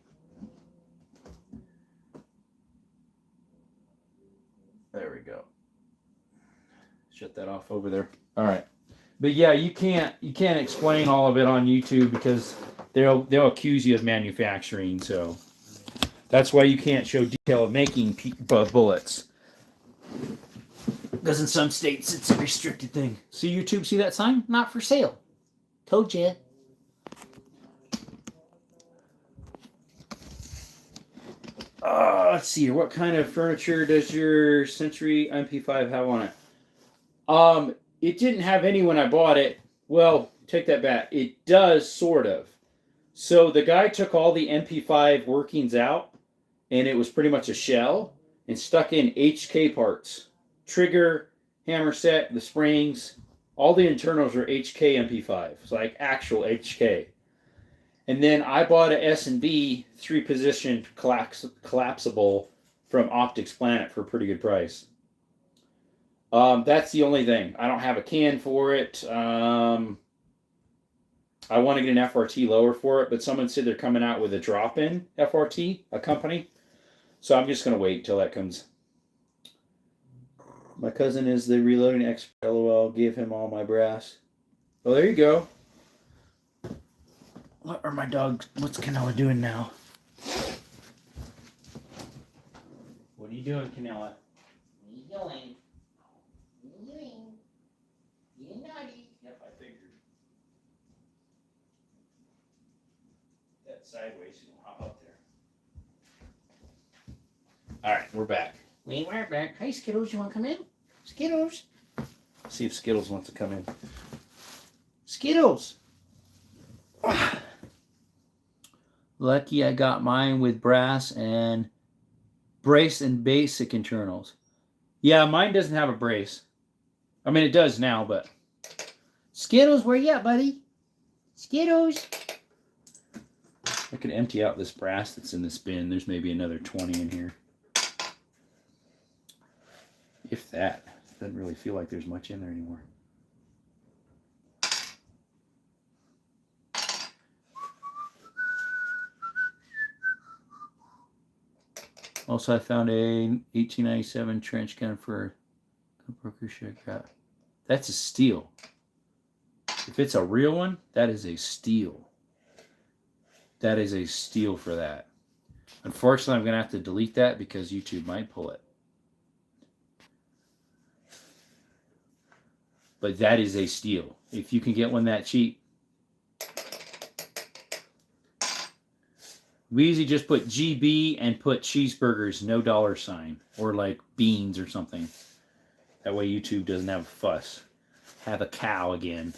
There we go. Shut that off over there. All right. But yeah, you can't explain all of it on YouTube because they'll accuse you of manufacturing. So that's why you can't show detail of making bullets. Because in some states it's a restricted thing. See YouTube, see that sign? Not for sale. Told ya. Let's see here. What kind of furniture does your Century MP5 have on it? It didn't have any when I bought it. Well, take that back. It does, sort of. So the guy took all the MP5 workings out, and it was pretty much a shell, and stuck in HK parts. Trigger, hammer set, the springs, all the internals are HK MP5. It's like actual HK. And then I bought a S&B 3-position collapsible from Optics Planet for a pretty good price. That's the only thing. I don't have a can for it. I want to get an FRT lower for it, but someone said they're coming out with a drop-in FRT, a company. So I'm just going to wait till that comes. My cousin is the reloading expert. LOL, give him all my brass. Well, there you go. What are my dogs? What's Canella doing now? What are you doing, Canella? What are you doing? What are you doing? You're naughty. Yep, I figured. That sideways, you don't hop up there. All right, we're back. We are back. Hey, Skittles, you want to come in? Skittles. See if Skittles wants to come in. Skittles. Lucky I got mine with brass and brace and basic internals. Yeah, mine doesn't have a brace. I mean, it does now, but... Skittles, where you at, buddy? Skittles. I could empty out this brass that's in this bin. There's maybe another 20 in here. If that. Doesn't really feel like there's much in there anymore. Also, I found a 1897 trench gun for a broker should have got. That's a steal. If it's a real one, that is a steal. That is a steal for that. Unfortunately, I'm going to have to delete that because YouTube might pull it. But that is a steal. If you can get one that cheap. We usually just put GB and put cheeseburgers, no $sign. Or like beans or something. That way YouTube doesn't have a fuss. Have a cow again.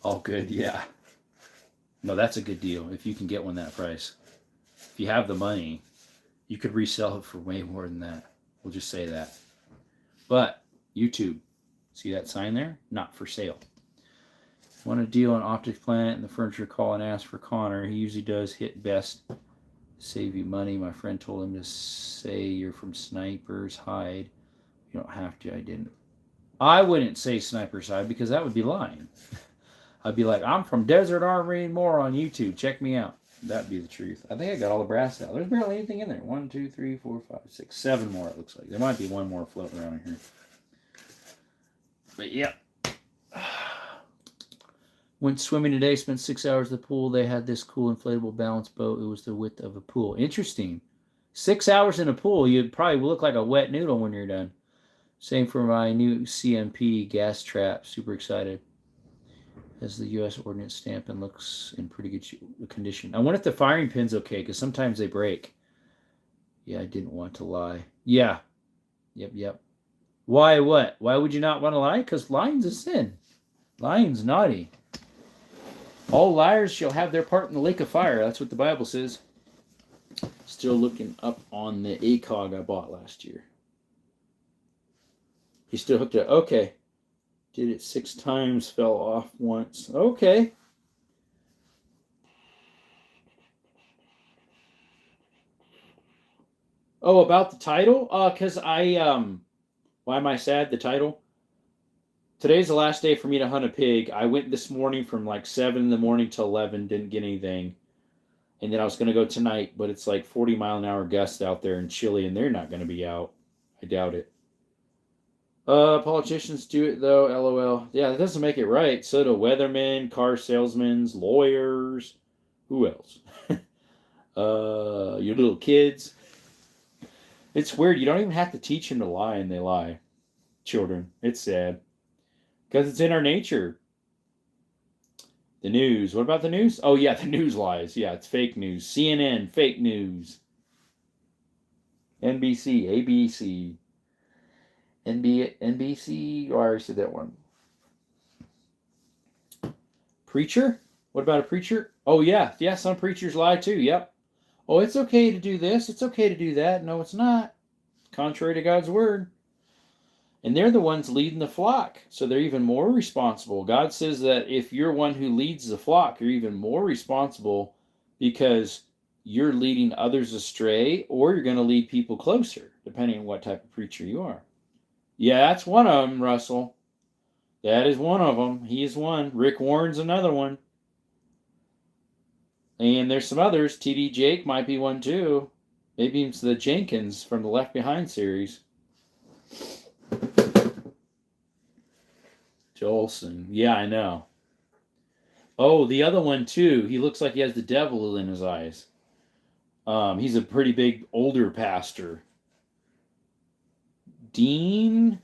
All good, yeah. No, that's a good deal if you can get one that price. If you have the money, you could resell it for way more than that. We'll just say that. But YouTube, see that sign there? Not for sale. Want a deal on Optics Planet and the furniture, call and ask for Connor. He usually does hit best. Save you money. My friend told him to say you're from Sniper's Hide. You don't have to. I didn't. I wouldn't say Sniper's Hide because that would be lying. I'd be like, I'm from Desert R Marine More on YouTube. Check me out. That'd be the truth. I think I got all the brass out. There's barely anything in there. 1, 2, 3, 4, 5, 6, 7 more, it looks like. There might be one more floating around in here. But yeah. Went swimming today, spent 6 hours at the pool. They had this cool inflatable balance boat. It was the width of a pool. Interesting. 6 hours in a pool, you'd probably look like a wet noodle when you're done. Same for my new CMP gas trap. Super excited. Has the U.S. Ordnance stamp and looks in pretty good condition. I wonder if the firing pin's okay, because sometimes they break. Yeah, I didn't want to lie. Yeah. Yep. Why what? Why would you not want to lie? Because lying's a sin. Lying's naughty. All liars shall have their part in the lake of fire. That's what the Bible says. Still looking up on the ACOG I bought last year. He still hooked it up. Okay. Did it 6 times, fell off once. Okay. Oh, about the title? Because why am I sad? The title? Today's the last day for me to hunt a pig. I went this morning from like 7 in the morning to 11, didn't get anything. And then I was going to go tonight, but it's like 40-mile-an-hour gusts out there in Chile, and they're not going to be out. I doubt it. Politicians do it, though, LOL. Yeah, that doesn't make it right. So do weathermen, car salesmen, lawyers. Who else? Your little kids. It's weird. You don't even have to teach them to lie, and they lie. Children. It's sad. Because it's in our nature. The news. What about the news? Oh, yeah, the news lies. Yeah, it's fake news. CNN, fake news. NBC, ABC. NBC. Oh, I already said that one. Preacher? What about a preacher? Oh, yeah. Yeah, some preachers lie too. Yep. Oh, it's okay to do this. It's okay to do that. No, it's not. Contrary to God's word. And they're the ones leading the flock. So they're even more responsible. God says that if you're one who leads the flock, you're even more responsible because you're leading others astray, or you're going to lead people closer, depending on what type of preacher you are. Yeah, that's one of them, Russell. That is one of them. He is one. Rick Warren's another one. And there's some others. T.D. Jake might be one too. Maybe it's the Jenkins from the Left Behind series. Jolson. Yeah, I know. Oh, the other one too. He looks like he has the devil in his eyes. He's a pretty big older pastor. Dean?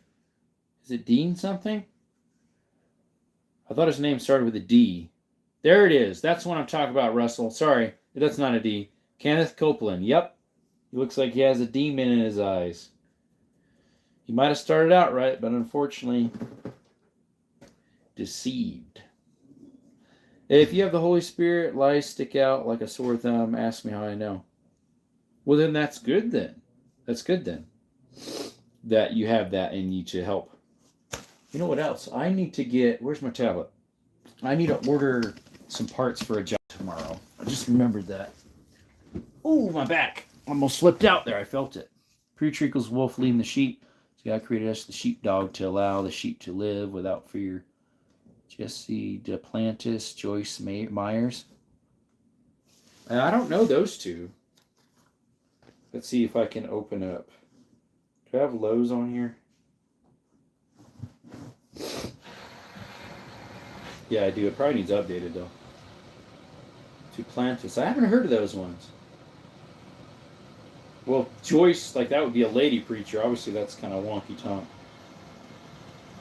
Is it Dean something? I thought his name started with a D. There it is. That's what I'm talking about, Russell. Sorry, that's not a D. Kenneth Copeland. Yep. He looks like he has a demon in his eyes. He might have started out right, but unfortunately deceived. If you have the Holy Spirit, lies stick out like a sore thumb. Ask me how I know. Well, then that's good then. That's good then. That you have that in you to help. You know what else? I need to get... Where's my tablet? I need to order some parts for a job tomorrow. I just remembered that. Oh, my back. Almost slipped out there. I felt it. Preacher equals wolf leading the sheep. So God created us the sheepdog to allow the sheep to live without fear. Jesse Duplantis, Joyce Myers. I don't know those two. Let's see if I can open up. Do I have Lowe's on here? Yeah, I do. It probably needs updated, though. Duplantis. I haven't heard of those ones. Well, Joyce, like that would be a lady preacher. Obviously, that's kind of wonky tongue.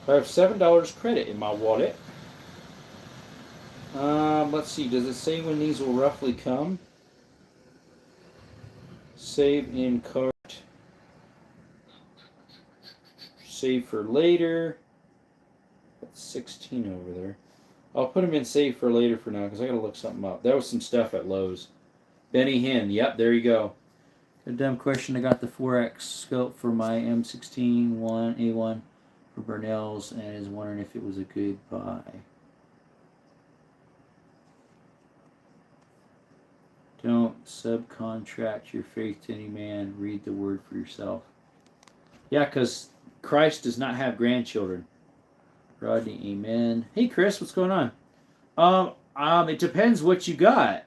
I have $7 credit in my wallet. Let's see. Does it say when these will roughly come? Save in cart. Save for later. That's 16 over there. I'll put them in save for later for now because I got to look something up. That was some stuff at Lowe's. Benny Hinn. Yep, there you go. A dumb question. I got the 4X scope for my M16 A1 for Burnell's and is wondering if it was a good buy. Don't subcontract your faith to any man. Read the word for yourself. Yeah, because Christ does not have grandchildren. Rodney, amen. Hey, Chris, what's going on? It depends what you got.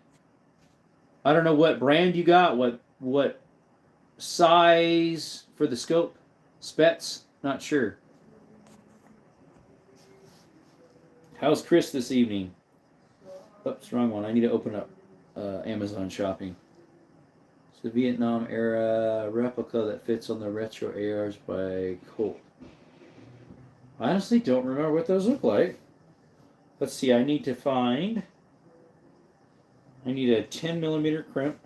I don't know what brand you got, what size for the scope. Spets? Not sure. How's Chris this evening? Oops, wrong one. I need to open up Amazon shopping. It's the Vietnam era replica that fits on the retro ARs by Colt. I honestly don't remember what those look like. Let's see, I need a 10 millimeter crimp.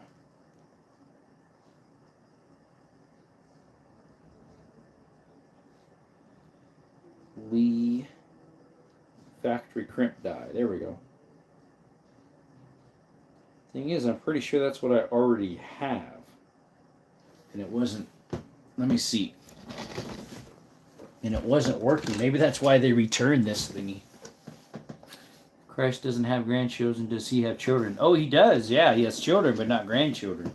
Lee factory crimp die. There we go. Thing is, I'm pretty sure that's what I already have. And it wasn't, let me see. And it wasn't working. Maybe that's why they returned this thingy. Christ doesn't have grandchildren. Does he have children? Oh, he does. Yeah, he has children, but not grandchildren.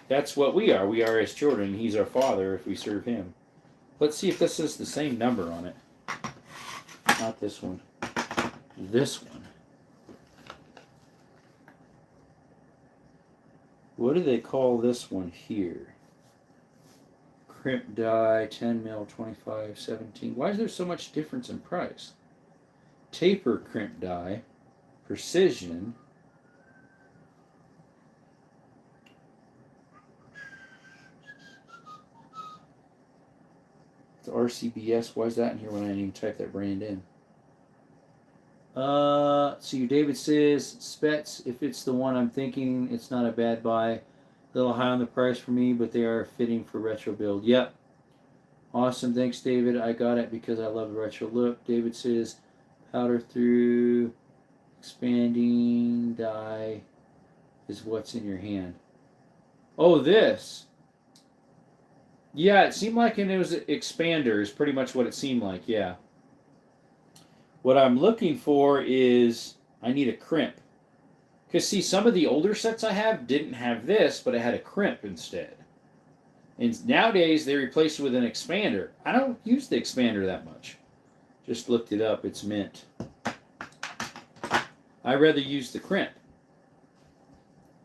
That's what we are. We are his children. He's our father if we serve him. Let's see if this is the same number on it. Not this one. This one. What do they call this one here? Crimp die, 10 mil, 25, 17. Why is there so much difference in price? Taper crimp die, precision. The RCBS, why is that in here when I didn't even type that brand in? So David says, Spets, if it's the one I'm thinking, it's not a bad buy. A little high on the price for me, but they are fitting for retro build. Yep. Awesome. Thanks, David. I got it because I love the retro look. David says, powder through expanding die is what's in your hand. Oh, this. Yeah, it seemed like it was expander is pretty much what it seemed like, yeah. What I'm looking for is I need a crimp. Because, see, some of the older sets I have didn't have this, but it had a crimp instead. And nowadays, they replace it with an expander. I don't use the expander that much. Just looked it up. It's mint. I rather use the crimp.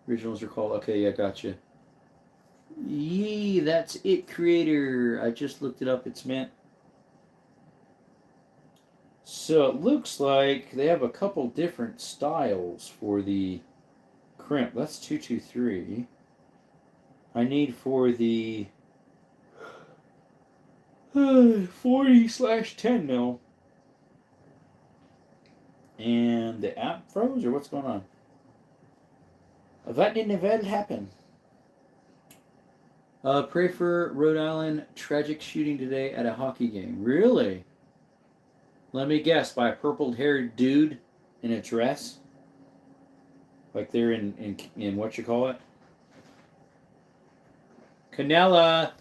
Originals are called... Okay, yeah, gotcha. Yee, that's it, creator. I just looked it up. It's mint. So it looks like they have a couple different styles for the crimp. That's 223. I need for the 40/10 mil. And the app froze, or what's going on? That didn't ever happen. Pray for Rhode Island. Tragic shooting today at a hockey game. Really? Let me guess, by a purple-haired dude in a dress? Like they're in what you call it? Canella!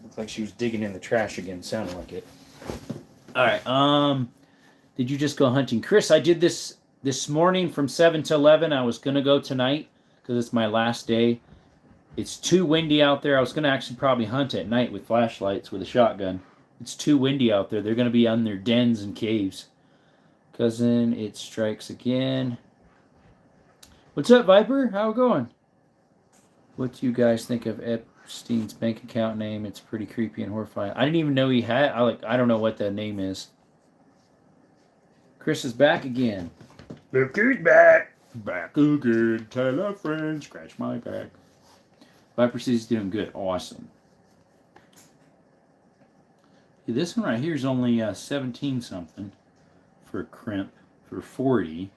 Looks like she was digging in the trash again. Sounded like it. Alright, did you just go hunting? Chris, I did this morning from 7 to 11. I was going to go tonight because it's my last day. It's too windy out there. I was going to actually probably hunt at night with flashlights with a shotgun. It's too windy out there. They're going to be on their dens and caves. Cousin, it strikes again. What's up, Viper? How it going? What do you guys think of Epstein's bank account name? It's pretty creepy and horrifying. I didn't even know he had... I don't know what that name is. Chris is back again. Look who's back. Back again. Tell a friend. Scratch my back. Viper says he's doing good. Awesome. This one right here is only 17 something for crimp for 40.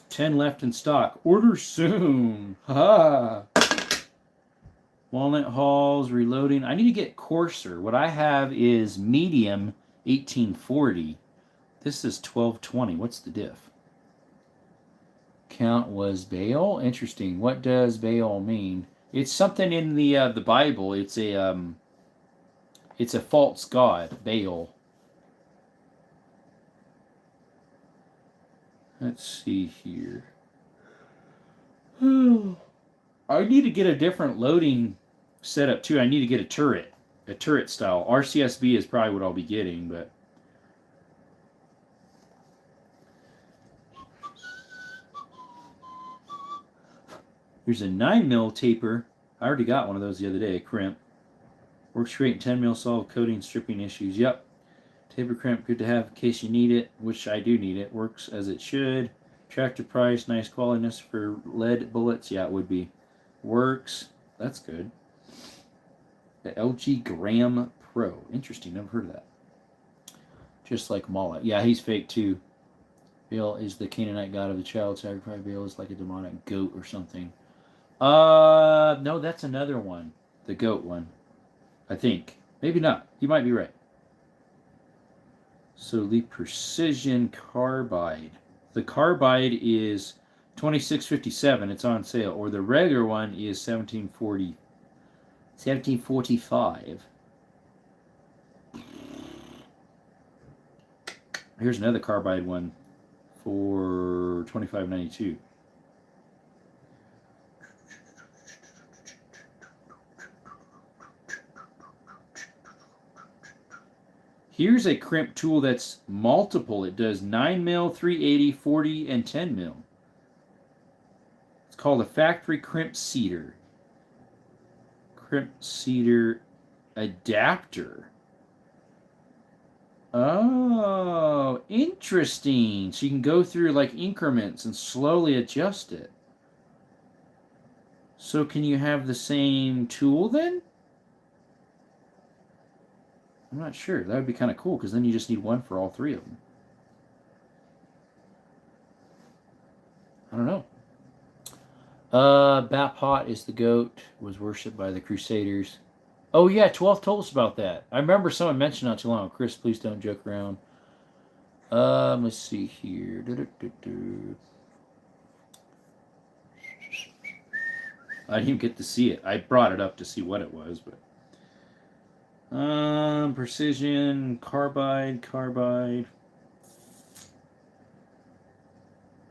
10 left in stock. Order soon. Ha! Walnut Halls reloading. I need to get coarser. What I have is medium 1840. This is 1220. What's the diff? Count was Baal. Interesting. What does Baal mean? It's something in the Bible. It's a false god, Baal. Let's see here. I need to get a different loading setup too. I need to get a turret. A turret style. RCSB is probably what I'll be getting, but here's a 9mm taper. I already got one of those the other day, a crimp. Works great in 10mm, solve coating stripping issues. Yep. Taper crimp, good to have in case you need it, which I do need it. Works as it should. Attractive price, nice qualityness for lead bullets. Yeah, it would be. Works. That's good. The LG Graham Pro. Interesting, never heard of that. Just like Mala. Yeah, he's fake too. Baal is the Canaanite god of the child sacrifice. Baal is like a demonic goat or something. No, that's another one. The goat one. I think. Maybe not. You might be right. So the Precision Carbide. The Carbide is $26.57. It's on sale. Or the regular one is $17.45. Here's another Carbide one for $25.92. Here's a crimp tool that's multiple. It does 9mm, 380, 40, and 10mm. It's called a factory crimp seeder. Crimp seeder adapter. Oh, interesting. So you can go through like increments and slowly adjust it. So can you have the same tool then? I'm not sure. That would be kind of cool because then you just need one for all three of them. I don't know. Bapot is the goat, was worshipped by the Crusaders. Oh yeah, 12 told us about that. I remember someone mentioned not too long. Chris, please don't joke around. Let's see here. I didn't even get to see it. I brought it up to see what it was, but Precision Carbide.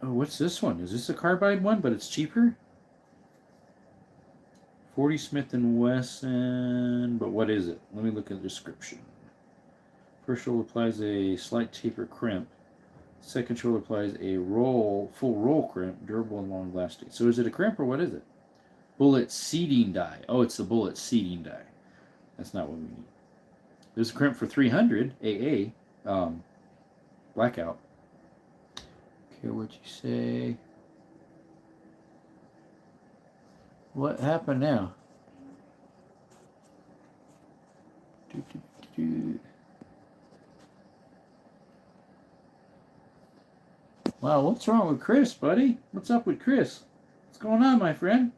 Oh, what's this one? Is this a Carbide one, but it's cheaper? 40 Smith & Wesson, but what is it? Let me look at the description. First roll applies a slight taper crimp. Second roll applies a full roll crimp, durable and long lasting. So is it a crimp or what is it? Bullet seeding die. Oh, it's the bullet seeding die. That's not what we need. There's a crimp for 300 AA. Blackout. Care what you say. What happened now? Wow, what's wrong with Chris, buddy? What's up with Chris? What's going on, my friend?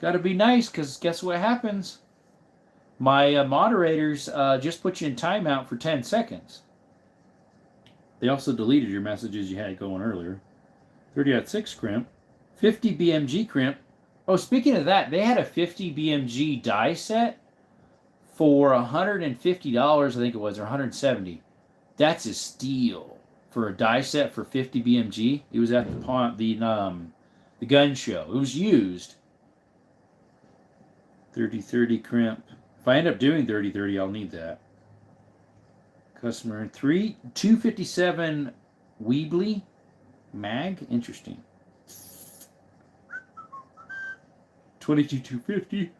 Gotta be nice, because guess what happens? My moderators just put you in timeout for 10 seconds. They also deleted your messages you had going earlier. 30-6 crimp. 50 BMG crimp. Oh, speaking of that, they had a 50 BMG die set for $150, I think it was, or $170. That's a steal for a die set for 50 BMG. It was at the gun show. It was used. 30-30 crimp. If I end up doing 30-30, I'll need that. Customer 257 Weebly mag. Interesting. 22,250.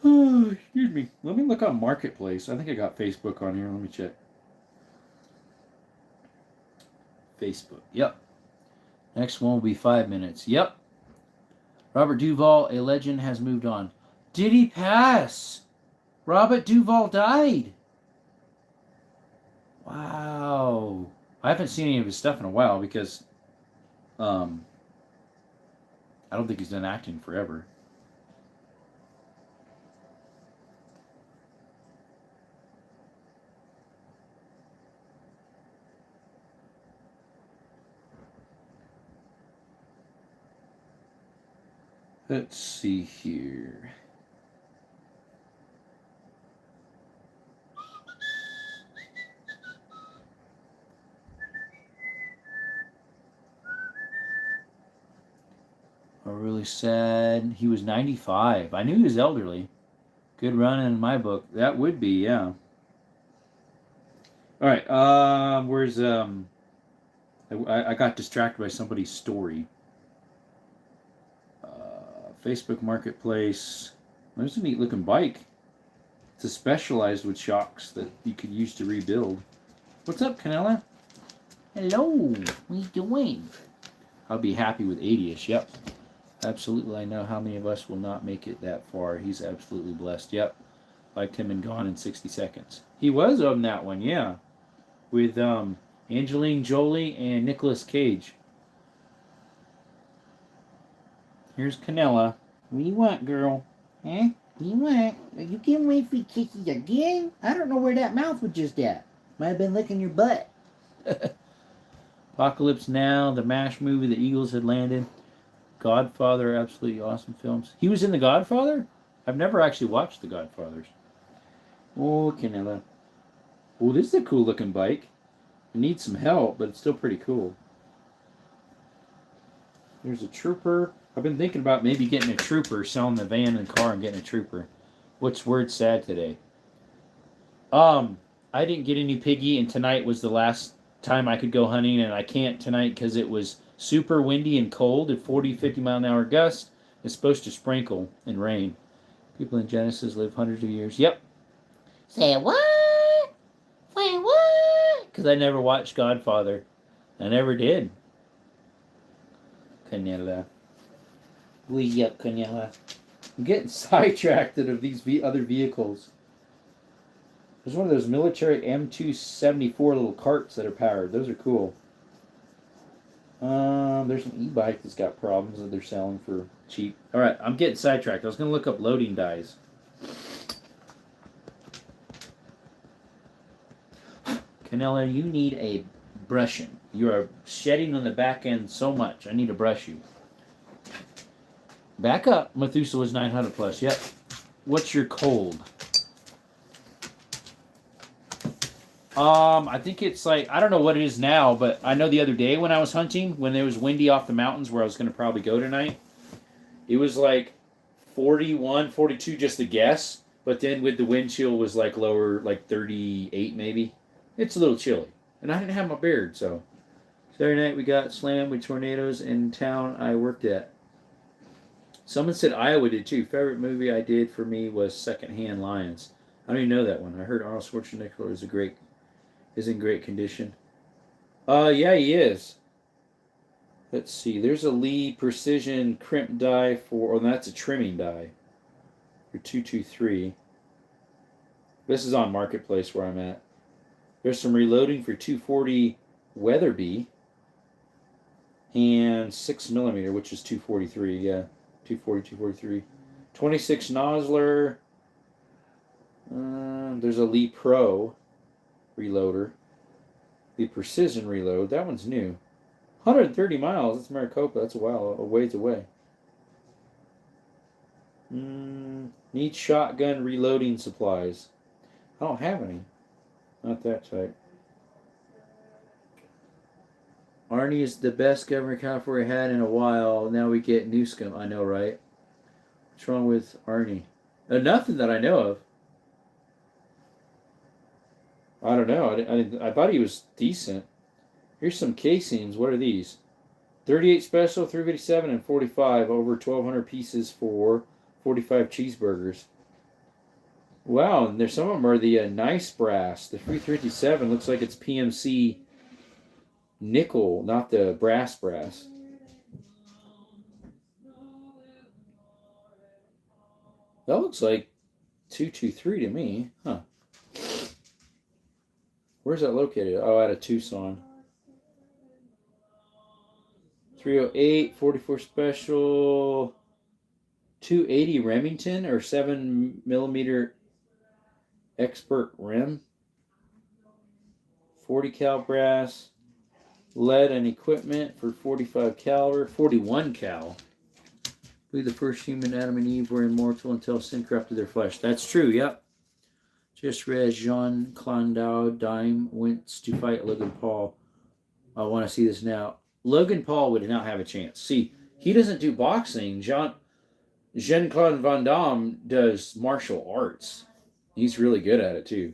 Oh, excuse me. Let me look on Marketplace. I think I got Facebook on here. Let me check. Facebook. Yep. Next one will be 5 minutes. Yep. Robert Duvall, a legend, has moved on. Did he pass? Robert Duvall died. Wow. I haven't seen any of his stuff in a while because I don't think he's done acting forever. Let's see here. Oh, really sad. He was 95. I knew he was elderly. Good running in my book. That would be, yeah. All right. Where's I got distracted by somebody's story. Facebook Marketplace. There's a neat looking bike. It's a specialized with shocks that you could use to rebuild. What's up, Canella? Hello. What are you doing? I'll be happy with 80ish. Yep. Absolutely. I know how many of us will not make it that far. He's absolutely blessed. Yep. Liked him and Gone in 60 Seconds. He was on that one, yeah. With Angelina Jolie and Nicolas Cage. Here's Canella. What do you want, girl? Huh? What do you want? Are you giving me free kisses again? I don't know where that mouth was just at. Might have been licking your butt. Apocalypse Now, the MASH movie, The Eagles Had Landed. Godfather, absolutely awesome films. He was in The Godfather? I've never actually watched The Godfathers. Oh, Canella. Oh, this is a cool looking bike. It needs some help, but it's still pretty cool. There's a Trooper. I've been thinking about maybe getting a Trooper, selling the van and car and getting a Trooper. What's word sad today? I didn't get any piggy, and tonight was the last time I could go hunting, and I can't tonight because it was super windy and cold at 40, 50 mile an hour gust. It's supposed to sprinkle and rain. People in Genesis live hundreds of years. Yep. Say what? Say what? Because I never watched Godfather. I never did. Canella. We up, Canella. I'm getting sidetracked of these other vehicles. There's one of those military M274 little carts that are powered. Those are cool. There's an e-bike that's got problems that they're selling for cheap. All right, I'm getting sidetracked. I was going to look up loading dies. Canella, you need a brushing. You are shedding on the back end so much. I need to brush you. Back up. Methuselah's 900 plus. Yep. What's your cold? I think it's like, I don't know what it is now, but I know the other day when I was hunting, when it was windy off the mountains where I was going to probably go tonight, it was like 41, 42 just a guess, but then with the wind chill was like lower, like 38 maybe. It's a little chilly. And I didn't have my beard, so. Saturday night we got slammed with tornadoes in town I worked at. Someone said Iowa did too. Favorite movie I did for me was Secondhand Lions. I don't even know that one. I heard Arnold Schwarzenegger is in great condition. Yeah, he is. Let's see. There's a Lee Precision crimp die for, that's a trimming die for 223. This is on Marketplace where I'm at. There's some reloading for 240 Weatherby and 6mm, which is 243. Yeah, 240, 243. 26 Nosler. There's a Lee Pro reloader. The Precision reload. That one's new. 130 miles. That's Maricopa. That's a ways away. Need shotgun reloading supplies. I don't have any. Not that type. Arnie is the best governor California had in a while. Now we get Newscomb. I know, right? What's wrong with Arnie? Nothing that I know of. I don't know. I thought he was decent. Here's some casings. What are these? 38 special, 357, and 45. Over 1,200 pieces for 45 cheeseburgers. Wow, and there's some of them are the nice brass. The 357 looks like it's PMC nickel, not the brass. That looks like 223 to me. Huh. Where's that located? Oh, out of Tucson. 308, 44 special, 280 Remington or 7mm expert rim. 40 cal brass, lead and equipment for 45 caliber, 41 cal. I believe the first human, Adam and Eve, were immortal until sin corrupted their flesh. That's true, yep. Just read Jean Clandau Dime went to fight Logan Paul. I want to see this now. Logan Paul would not have a chance. See, he doesn't do boxing. Jean-Claude Van Damme does martial arts. He's really good at it too.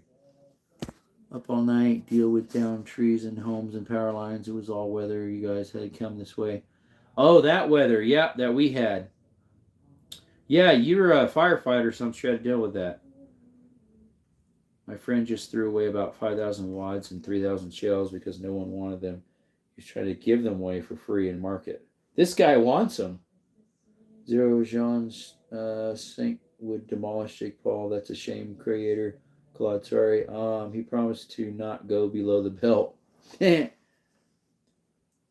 Up all night, deal with down trees and homes and power lines. It was all weather. You guys had come this way. Oh, that weather. Yep, that we had. Yeah, you're a firefighter, so I'm sure I had to deal with that. My friend just threw away about 5,000 wads and 3,000 shells because no one wanted them. He's trying to give them away for free in market. This guy wants them. Zero Jean's Saint would demolish Jake Paul. That's a shame, creator. Claude, sorry. He promised to not go below the belt.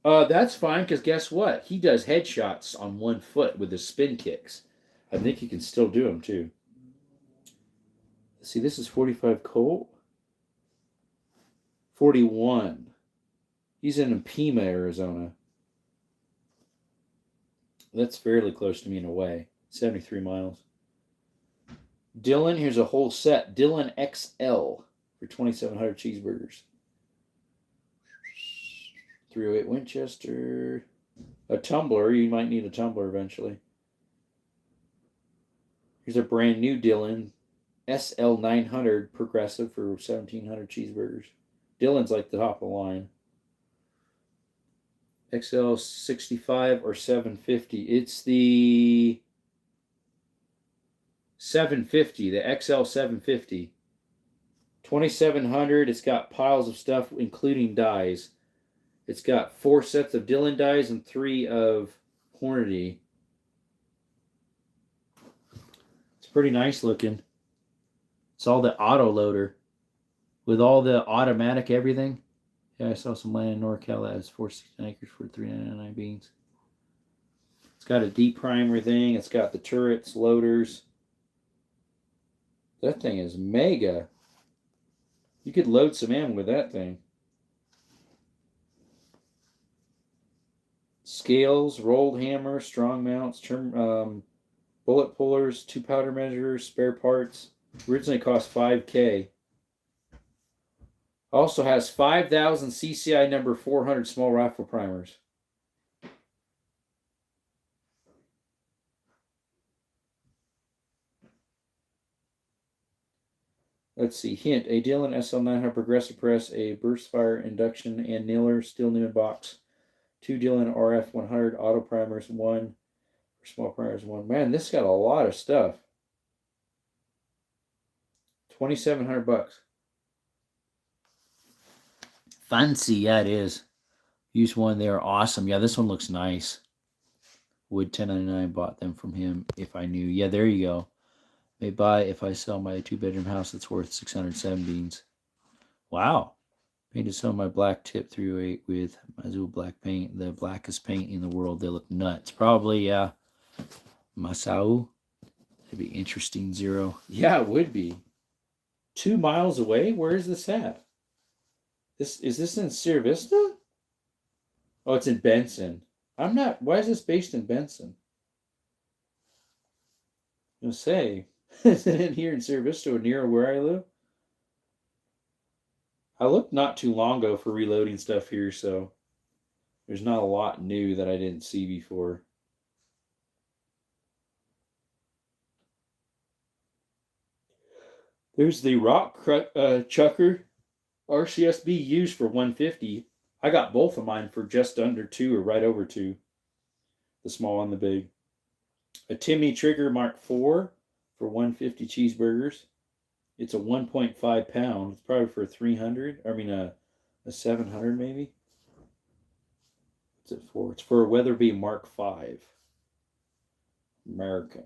That's fine, because guess what? He does headshots on one foot with his spin kicks. I think he can still do them, too. See, this is 45 Colt. 41. He's in Pima, Arizona. That's fairly close to me in a way. 73 miles. Dylan, here's a whole set. Dylan XL for 2,700 cheeseburgers. 308 Winchester. A tumbler. You might need a tumbler eventually. Here's a brand new Dylan SL900 Progressive for 1,700 cheeseburgers. Dylan's like the top of the line. XL65 or 750. It's the 750, the XL 750. 2,700. It's got piles of stuff, including dies. It's got 4 sets of Dylan dies and 3 of Hornady. It's pretty nice looking. It's all the auto loader with all the automatic everything. Yeah, I saw some land in NorCal that has 416 acres for 399 beans. It's got a deep primer thing. It's got the turrets, loaders. That thing is mega. You could load some ammo with that thing. Scales, rolled hammer, strong mounts, bullet pullers, 2 powder measures, spare parts. Originally cost $5,000. Also has 5,000 CCI number 400 small rifle primers. Let's see. Hint. A Dylan SL900 Progressive Press, a burst fire induction and nailer, still new in box. 2 Dylan RF100 auto primers, 1 for small primers, 1. Man, this got a lot of stuff. $2,700. Fancy, yeah, it is. Use one. They are awesome. Yeah, this one looks nice. Would 1099 bought them from him if I knew. Yeah, there you go. May buy if I sell my 2-bedroom house that's worth 607 beans. Wow. Painted some of my black tip 308 with Mazul black paint. The blackest paint in the world. They look nuts. Probably, yeah. Masao. That'd be interesting, Zero. Yeah, it would be. 2 miles away? Where is this at? Is this in Sierra Vista? Oh, it's in Benson. Why is this based in Benson? I'm going to say, is it in here in Sierra Vista or near where I live? I looked not too long ago for reloading stuff here, so there's not a lot new that I didn't see before. There's the Rock Chucker RCSB used for $150. I got both of mine for just under $2 or right over $2. The small and the big. A Timmy Trigger Mark IV for $150 cheeseburgers. It's a 1.5 pound. It's probably for 300. I mean a 700 maybe. What's it for? It's for a Weatherby Mark V. American.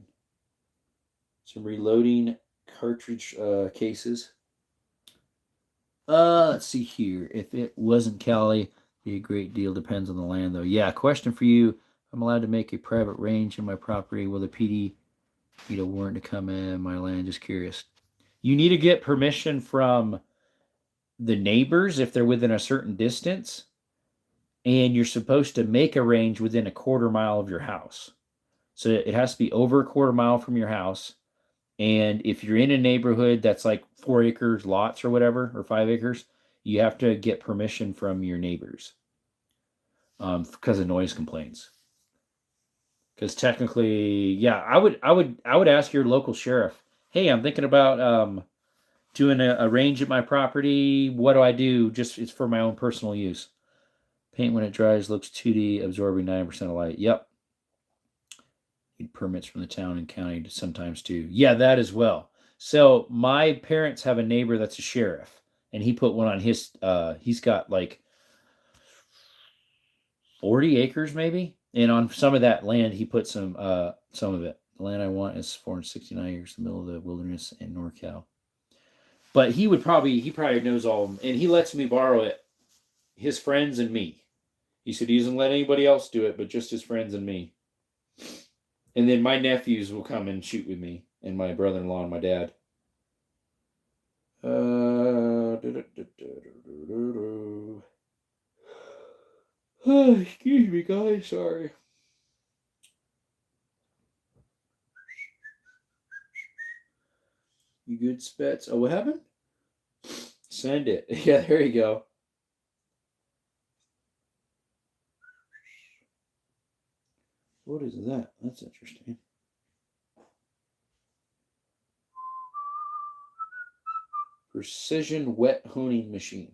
Some reloading cartridge cases. Let's see here. If it wasn't Cali, it'd be a great deal. Depends on the land, though. Yeah, question for you. I'm allowed to make a private range in my property. Will the PD need a warrant to come in my land? Just curious. You need to get permission from the neighbors if they're within a certain distance. And you're supposed to make a range within a quarter mile of your house. So it has to be over a quarter mile from your house. And if you're in a neighborhood that's like 4 acres lots or whatever, or 5 acres, you have to get permission from your neighbors because of noise complaints. Because technically, yeah, I would ask your local sheriff. Hey, I'm thinking about doing a range at my property. What do I do? Just it's for my own personal use. Paint when it dries looks 2D, absorbing 90% of light. Yep. Need permits from the town and county sometimes too. Yeah, that as well. So my parents have a neighbor that's a sheriff, and he put one on his. He's got like 40 acres maybe, and on some of that land he put some of it. The land I want is 469 acres in the middle of the wilderness in NorCal. But he probably knows all of them, and he lets me borrow it. His friends and me. He said he doesn't let anybody else do it, but just his friends and me. And then my nephews will come and shoot with me, and my brother-in-law and my dad. Excuse me, guys. Sorry. You good, Spets? Oh, what happened? Send it. Yeah, there you go. What is that? That's interesting. Precision wet honing machine.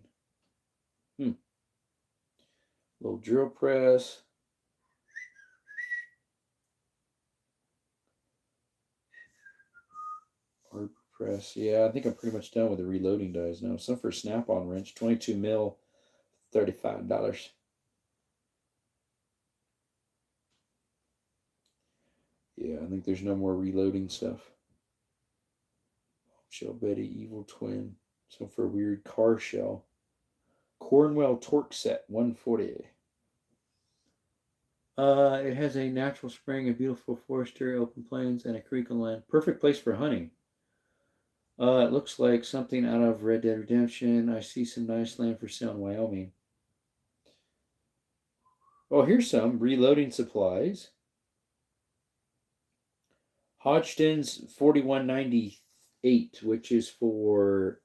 Little drill press. Hard press. Yeah, I think I'm pretty much done with the reloading dies now. Some for snap-on wrench. 22 mil, $35. Yeah, I think there's no more reloading stuff. Shell Betty, Evil Twin. Some for a weird car shell. Cornwell torque set, 140. It has a natural spring, a beautiful forest area, open plains, and a creek on land. Perfect place for hunting. It looks like something out of Red Dead Redemption. I see some nice land for sale in Wyoming. Oh, here's some reloading supplies. Hodgdon's 4198, which is for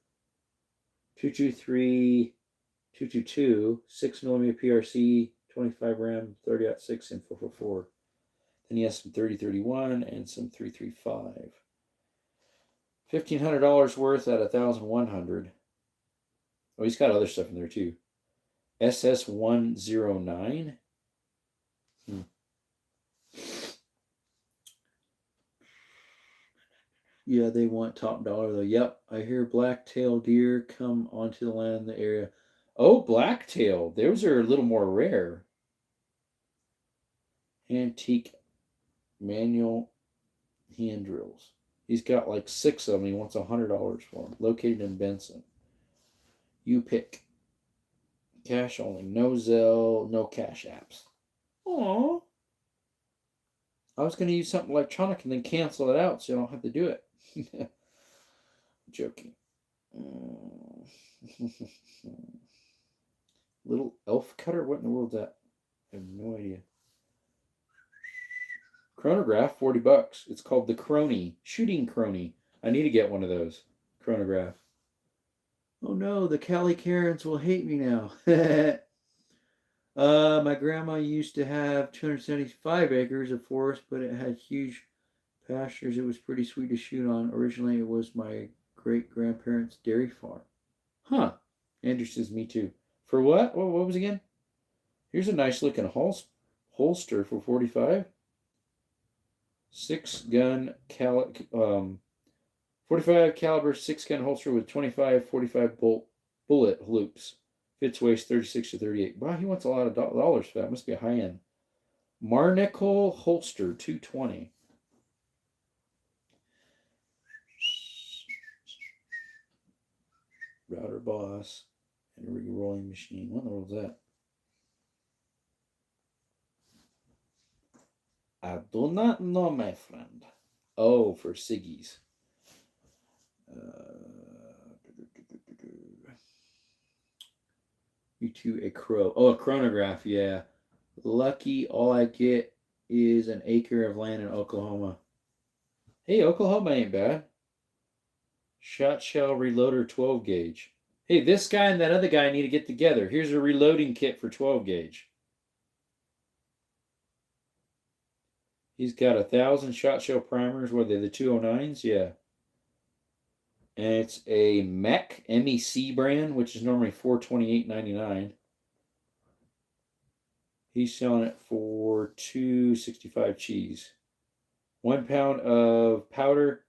223, 222, 6mm PRC, 25 ram, 30-06, and 444. Then he has some 3031 and some 335. $1,500 worth at $1,100. Oh, he's got other stuff in there too. SS109. Yeah, they want top dollar though. Yep, I hear black-tailed deer come onto the land in the area. Oh, black-tailed. Those are a little more rare. Antique manual hand drills. He's got like 6 of them. He wants $100 for them. Located in Benson. You pick. Cash only. No Zelle. No cash apps. Aww. I was going to use something electronic and then cancel it out so I don't have to do it. Joking. Little elf cutter? What in the world's that? I have no idea. Chronograph, $40. It's called the Crony. Shooting Crony. I need to get one of those. Chronograph. Oh no, the Cali Karens will hate me now. My grandma used to have 275 acres of forest, but it had huge pastures. It was pretty sweet to shoot on. Originally, it was my great-grandparents' dairy farm. Huh. Andrew says, me too. For what? What was it again? Here's a nice-looking holster for $45. 6-gun 45 caliber 6-gun holster with 25-45 bullet loops. Fits waist 36 to 38. Wow, he wants a lot of dollars for that. Must be a high end. Marnicol holster 220. Router boss and a re-rolling machine. What in the world is that? I do not know, my friend. Oh, for Siggy's. You too, a crow. Oh, a chronograph, yeah. Lucky, all I get is an acre of land in Oklahoma. Hey, Oklahoma ain't bad. Shot shell reloader 12 gauge. Hey, this guy and that other guy need to get together. Here's a reloading kit for 12 gauge. He's got 1,000 shot shell primers. What are they, the 209s? Yeah. And it's a MEC brand, which is normally $428.99. He's selling it for $265 cheese. 1 pound of powder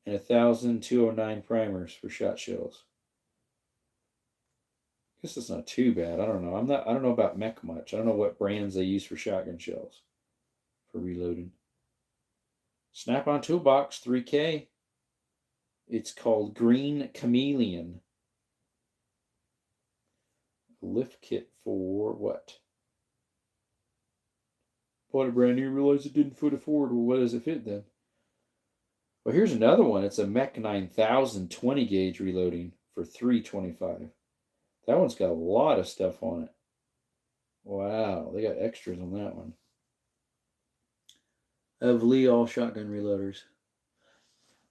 and 1,000 209 primers for shot shells. I guess it's not too bad. I don't know. I don't know about MEC much. I don't know what brands they use for shotgun shells for reloading. Snap-on toolbox 3K. It's called Green Chameleon. Lift kit for what? Bought it brand new, realized it didn't fit afford. Well, what does it fit then? Well, here's another one. It's a MEC 9000 20 gauge reloading for $325. That one's got a lot of stuff on it. Wow, they got extras on that one. I have Lee all shotgun reloaders.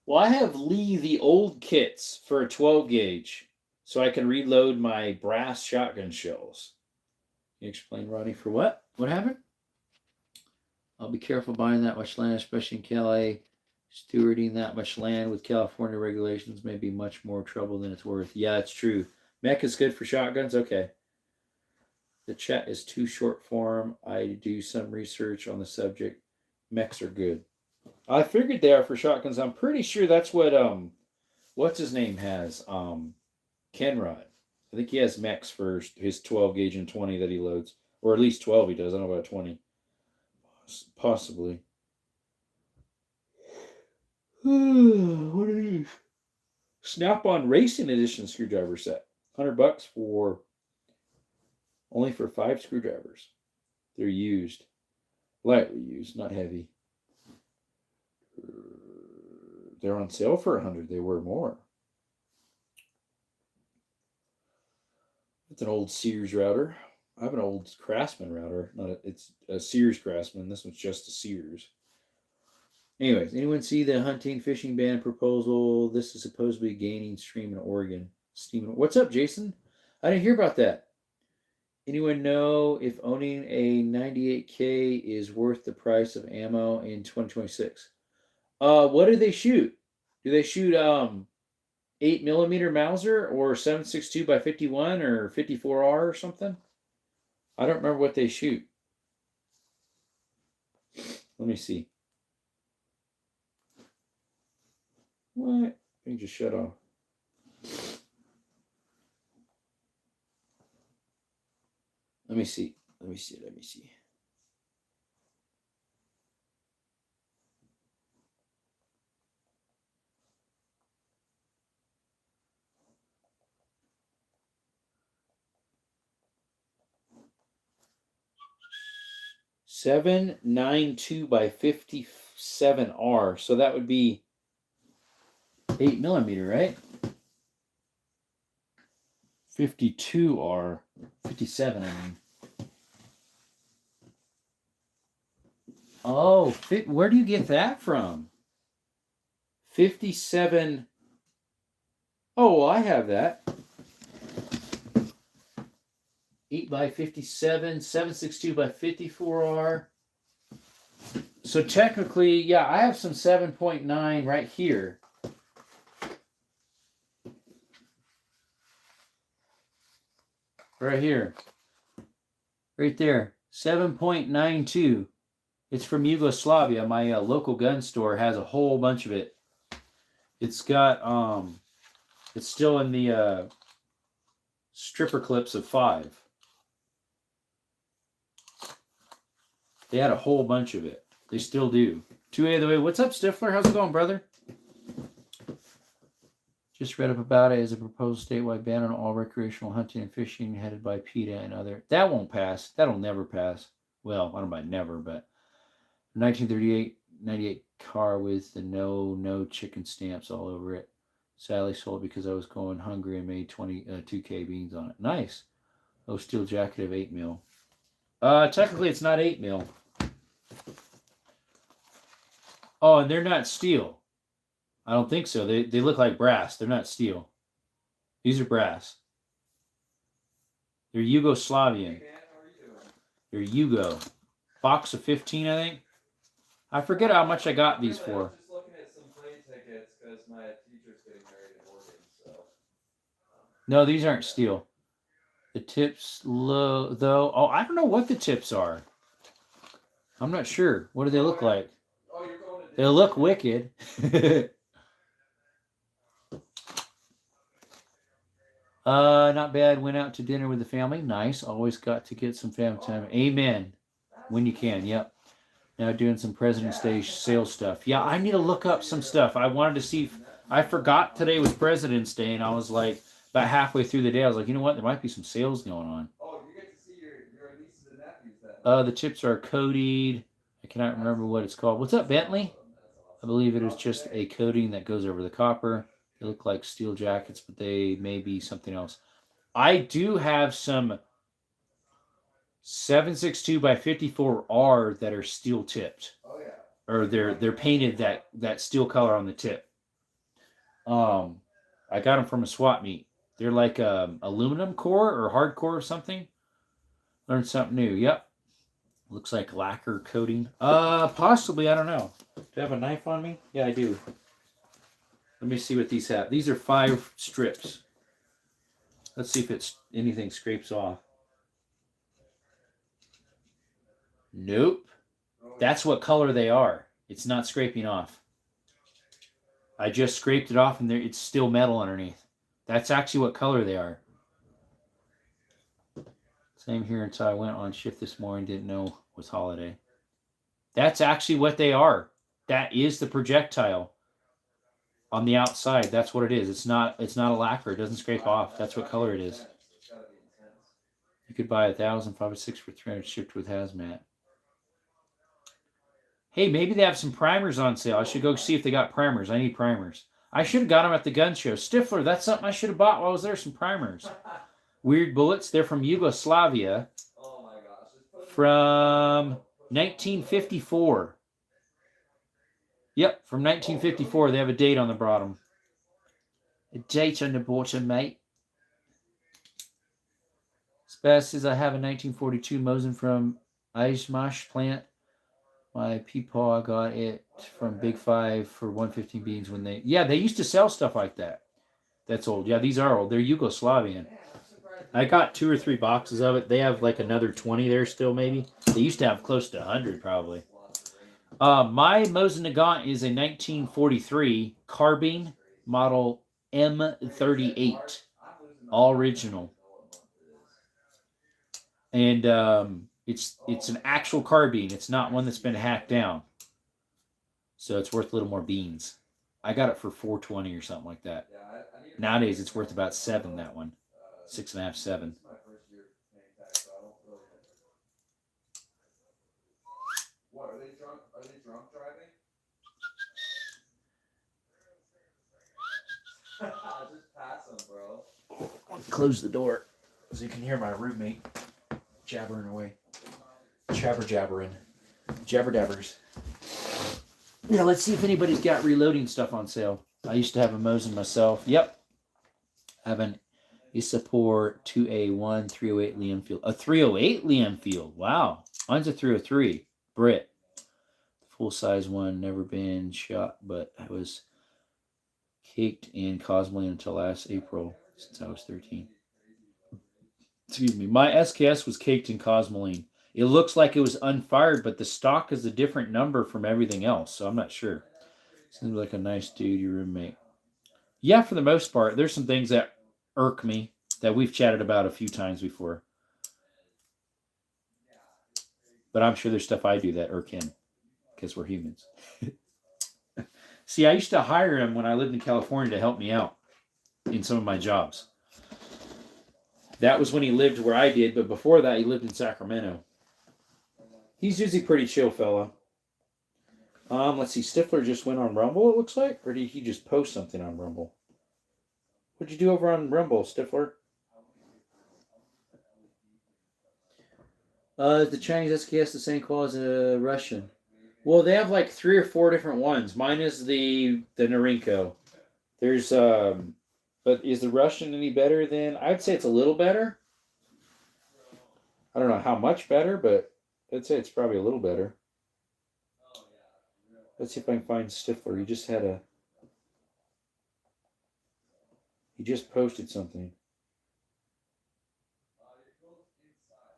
Well, I have Lee the old kits for a 12 gauge, so I can reload my brass shotgun shells. Can you explain, Ronnie, for what? What happened? I'll be careful buying that much land, especially in Calais. Stewarding that much land with California regulations may be much more trouble than it's worth. Yeah, it's true. MEC is good for shotguns? Okay. The chat is too short form. I do some research on the subject. MECs are good. I figured they are for shotguns. I'm pretty sure that's what what's his name has. Kenrod. I think he has MECs for his 12 gauge and 20 that he loads. Or at least 12 he does. I don't know about 20. Possibly. What are these? Snap-on Racing Edition screwdriver set. $100 for only for 5 screwdrivers. They're used. Lightly used, not heavy. They're on sale for $100. They were more. It's an old Sears router. I have an old Craftsman router. It's a Sears Craftsman. This one's just a Sears. Anyways, anyone see the hunting fishing ban proposal? This is supposedly gaining stream in Oregon. What's up, Jason? I didn't hear about that. Anyone know if owning a 98K is worth the price of ammo in 2026? What do they shoot? Do they shoot 8mm Mauser or 7.62 by 51 or 54R or something? I don't remember what they shoot. Let me see. What? You just shut off. Let me see. Let me see. 7.92 by 57R. So that would be 8mm, right? 52R. 57, I mean. Oh, where do you get that from? 57. Oh, well, I have that. 8 by 57, 7.62 by 54R. So technically, yeah, I have some 7.9 right here. Right here. Right there. 7.92. It's from Yugoslavia. My local gun store has a whole bunch of it. It's got, it's still in the stripper clips of 5. They had a whole bunch of it. They still do. 2A the way. What's up, Stifler? How's it going, brother? Just read up about it as a proposed statewide ban on all recreational hunting and fishing headed by PETA and other. That won't pass. That'll never pass. Well, I don't know about never, but 1938 98 car with the no chicken stamps all over it. Sadly sold because I was going hungry and made 2K beans on it. Nice. Oh, steel jacket of 8mm. Technically it's not 8mm. Oh, and they're not steel. I don't think so. They look like brass. They're not steel. These are brass. They're Yugoslavian. They're Yugo. Box of 15, I think. I forget how much I got these for. I was just looking at some plane tickets because my teacher's getting married in Oregon. So. No, these aren't steel. The tips low though. Oh, I don't know what the tips are. I'm not sure. What do they look like? Oh, you're going to. They look wicked. Not bad. Went out to dinner with the family. Nice. Always got to get some family time. Amen. When you can. Yep. Now doing some President's Day sales stuff. Yeah, I need to look up some stuff. I wanted to see. I forgot today was President's Day, and I was like, about halfway through the day, I was like, you know what? There might be some sales going on. Oh, you get to see your nieces and nephews then. The chips are coated. I cannot remember what it's called. What's up, Bentley? I believe it is just a coating that goes over the copper. They look like steel jackets, but they may be something else. I do have some 762 by 54R that are steel tipped. Oh yeah. Or they're painted that steel color on the tip. I got them from a swap meet. They're like aluminum core or hardcore or something. Learned something new. Yep. Looks like lacquer coating. Possibly. I don't know. Do I have a knife on me? Yeah, I do. Let me see what these have. These are 5 strips. Let's see if anything scrapes off. Nope. That's what color they are. It's not scraping off. I just scraped it off and it's still metal underneath. That's actually what color they are. Same here until I went on shift this morning. Didn't know it was holiday. That's actually what they are. That is the projectile on the outside. That's what it is. It's not a lacquer. It doesn't scrape off. That's what color it is. You could buy 1,000, 5 or 6 for 300 shipped with hazmat. Hey, maybe they have some primers on sale. I should go see if they got primers. I need primers. I should have got them at the gun show. Stifler, that's something I should have bought while I was there. Some primers. Weird bullets. They're from Yugoslavia. Oh my gosh. From 1954. Yep, from 1954. They have a date on the bottom. A date on the bottom, mate. Spaz says I have a 1942 Mosin from Eismash plant. My peepaw got it from Big Five for 115 beans when they used to sell stuff like that. That's old. Yeah, these are old. They're Yugoslavian. I got 2 or 3 boxes of it. They have like another 20 there still, maybe. They used to have close to 100 probably. My Mosin Nagant is a 1943 carbine model M38, all original, and it's an actual carbine. It's not one that's been hacked down, so it's worth a little more beans. I got it for $420 or something like that. Nowadays, it's worth about $7. That one, 6.5, 7. What are they drunk? Are they drunk driving? Just pass them, bro. Close the door so you can hear my roommate jabbering away. Jabbering. Jabber dabbers. Yeah, let's see if anybody's got reloading stuff on sale. I used to have a Mosin myself. Yep. I have an Isapor 2A1 308 Liam Field. A 308 Liam Field. Wow. Mine's a 303. Brit. Full size one. Never been shot, but I was caked in Cosmoline until last April since I was 13. Excuse me. My SKS was caked in Cosmoline. It looks like it was unfired, but the stock is a different number from everything else, so I'm not sure. Seems like a nice dude, your roommate. Yeah, for the most part. There's some things that irk me that we've chatted about a few times before. But I'm sure there's stuff I do that irk him, because we're humans. See, I used to hire him when I lived in California to help me out in some of my jobs. That was when he lived where I did, but before that, he lived in Sacramento. He's usually pretty chill fella. Let's see. Stifler just went on Rumble, it looks like? Or did he just post something on Rumble? What'd you do over on Rumble, Stifler? Is the Chinese SKS the same quality as a Russian? Well, they have like 3 or 4 different ones. Mine is the Norinco. There's, but is the Russian any better than... I'd say it's a little better. I don't know how much better, but I'd say it's probably a little better. Let's see if I can find Stifler. He just posted something.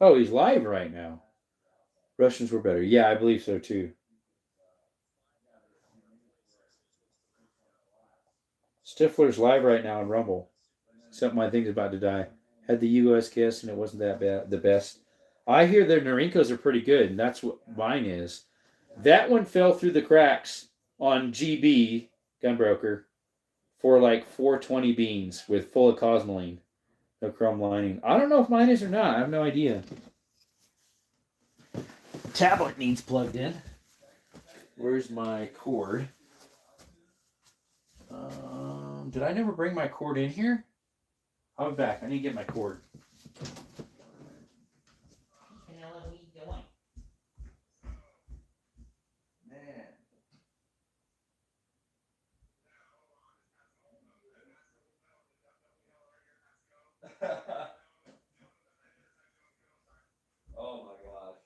Oh, he's live right now. Russians were better. Yeah, I believe so too. Stifler's live right now on Rumble. Except my thing's about to die. Had the USKS and it wasn't that bad. The best. I hear their Narinkos are pretty good, and that's what mine is. That one fell through the cracks on GB Gunbroker for like 420 beans with full of cosmoline, no chrome lining. I don't know if mine is or not. I have no idea. Tablet needs plugged in. Where's my cord? Did I never bring my cord in here? I'll be back. I need to get my cord. Vanilla, what are you doing? Man. Oh my gosh.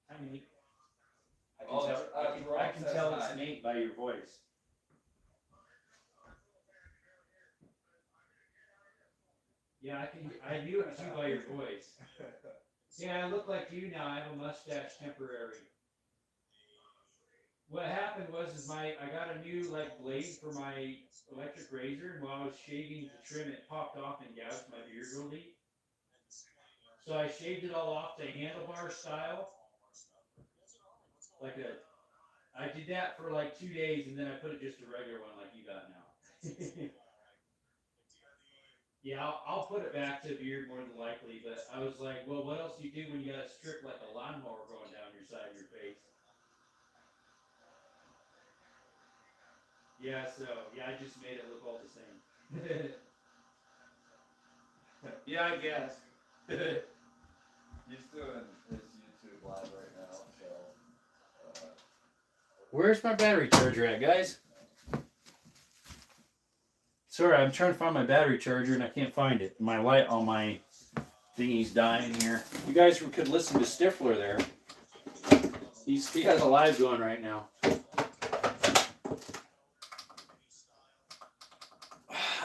Hi, Nate. I I can tell it's Nate by your voice. Yeah, I knew it was you by your voice. Yeah, I look like you now. I have a mustache temporary. What happened was I got a new blade for my electric razor, and while I was shaving to trim it, popped off and gouged my beard real deep. So I shaved it all off to handlebar style. I did that for like 2 days, and then I put it just a regular one like you got now. Yeah, I'll put it back to beard more than likely, but I was like, well, what else do you do when you got a strip like a lawnmower going down your side of your face? Yeah, I just made it look all the same. Yeah, I guess. He's doing his YouTube live right now, so. Where's my battery charger at, guys? Sorry, I'm trying to find my battery charger and I can't find it. My light on my thingy's dying here. You guys could listen to Stifler there. He has a live going right now. I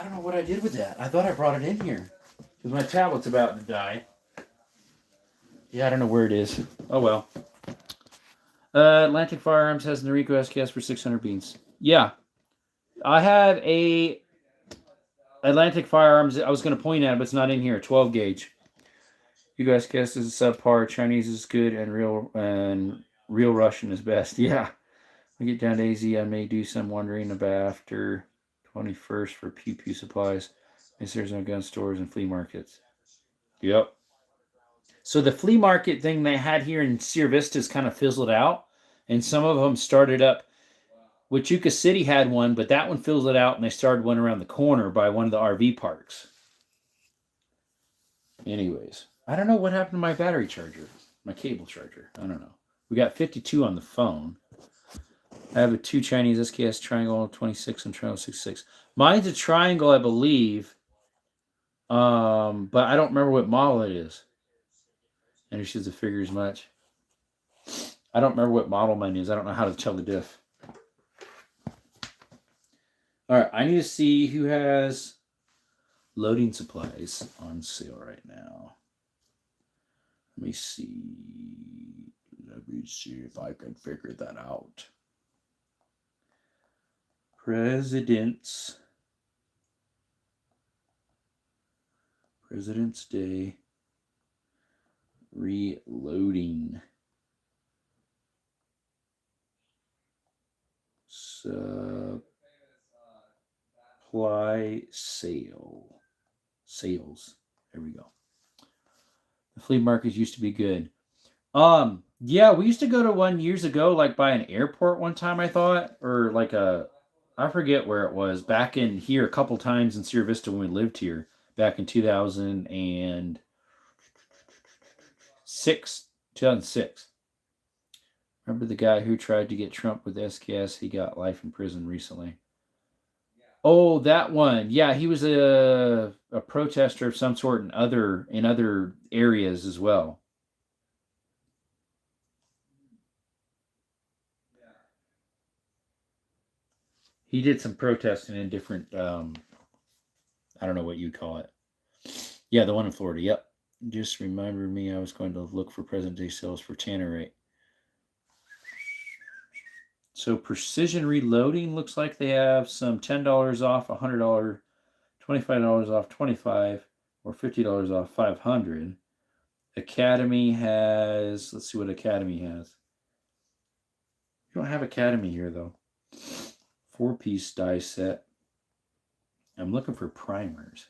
don't know what I did with that. I thought I brought it in here. Because my tablet's about to die. Yeah, I don't know where it is. Oh well. Atlantic Firearms has Noriko SKS for 600 beans. Yeah. I have a Atlantic Firearms. I was going to point at it, but it's not in here. 12 gauge. You guys guess is subpar. Chinese is good, and real Russian is best. Yeah. We get down to AZ. I may do some wondering about after 21st for pew pew supplies. Since there's no gun stores and flea markets. Yep. So the flea market thing they had here in Sierra Vista has kind of fizzled out, and some of them started up. Wichita City had one, but that one fizzled out, and they started one around the corner by one of the RV parks. Anyways, I don't know what happened to my battery charger, my cable charger. I don't know. We got 52 on the phone. I have a 2 Chinese SKS Triangle 26 and Triangle 66. Mine's a Triangle, I believe, but I don't remember what model it is. And it should figure as much. I don't remember what model mine is. I don't know how to tell the diff. All right, I need to see who has loading supplies on sale right now. Let me see if I can figure that out. President's Day reloading. Supply sales. There we go. The flea markets used to be good. Yeah, we used to go to one years ago, like by an airport one time, I thought, or like I forget where it was, back in here a couple times in Sierra Vista when we lived here, back in 2006. Remember the guy who tried to get Trump with SKS? He got life in prison recently. Oh, that one. Yeah, he was a protester of some sort in other areas as well. He did some protesting in different, I don't know what you'd call it. Yeah, the one in Florida. Yep. Just reminded me I was going to look for present day sales for Tannerite. So Precision Reloading looks like they have some $10 off, $100, $25 off 25, or $50 off 500. Academy has, let's see what Academy has. You don't have Academy here though. 4-piece die set. I'm looking for primers.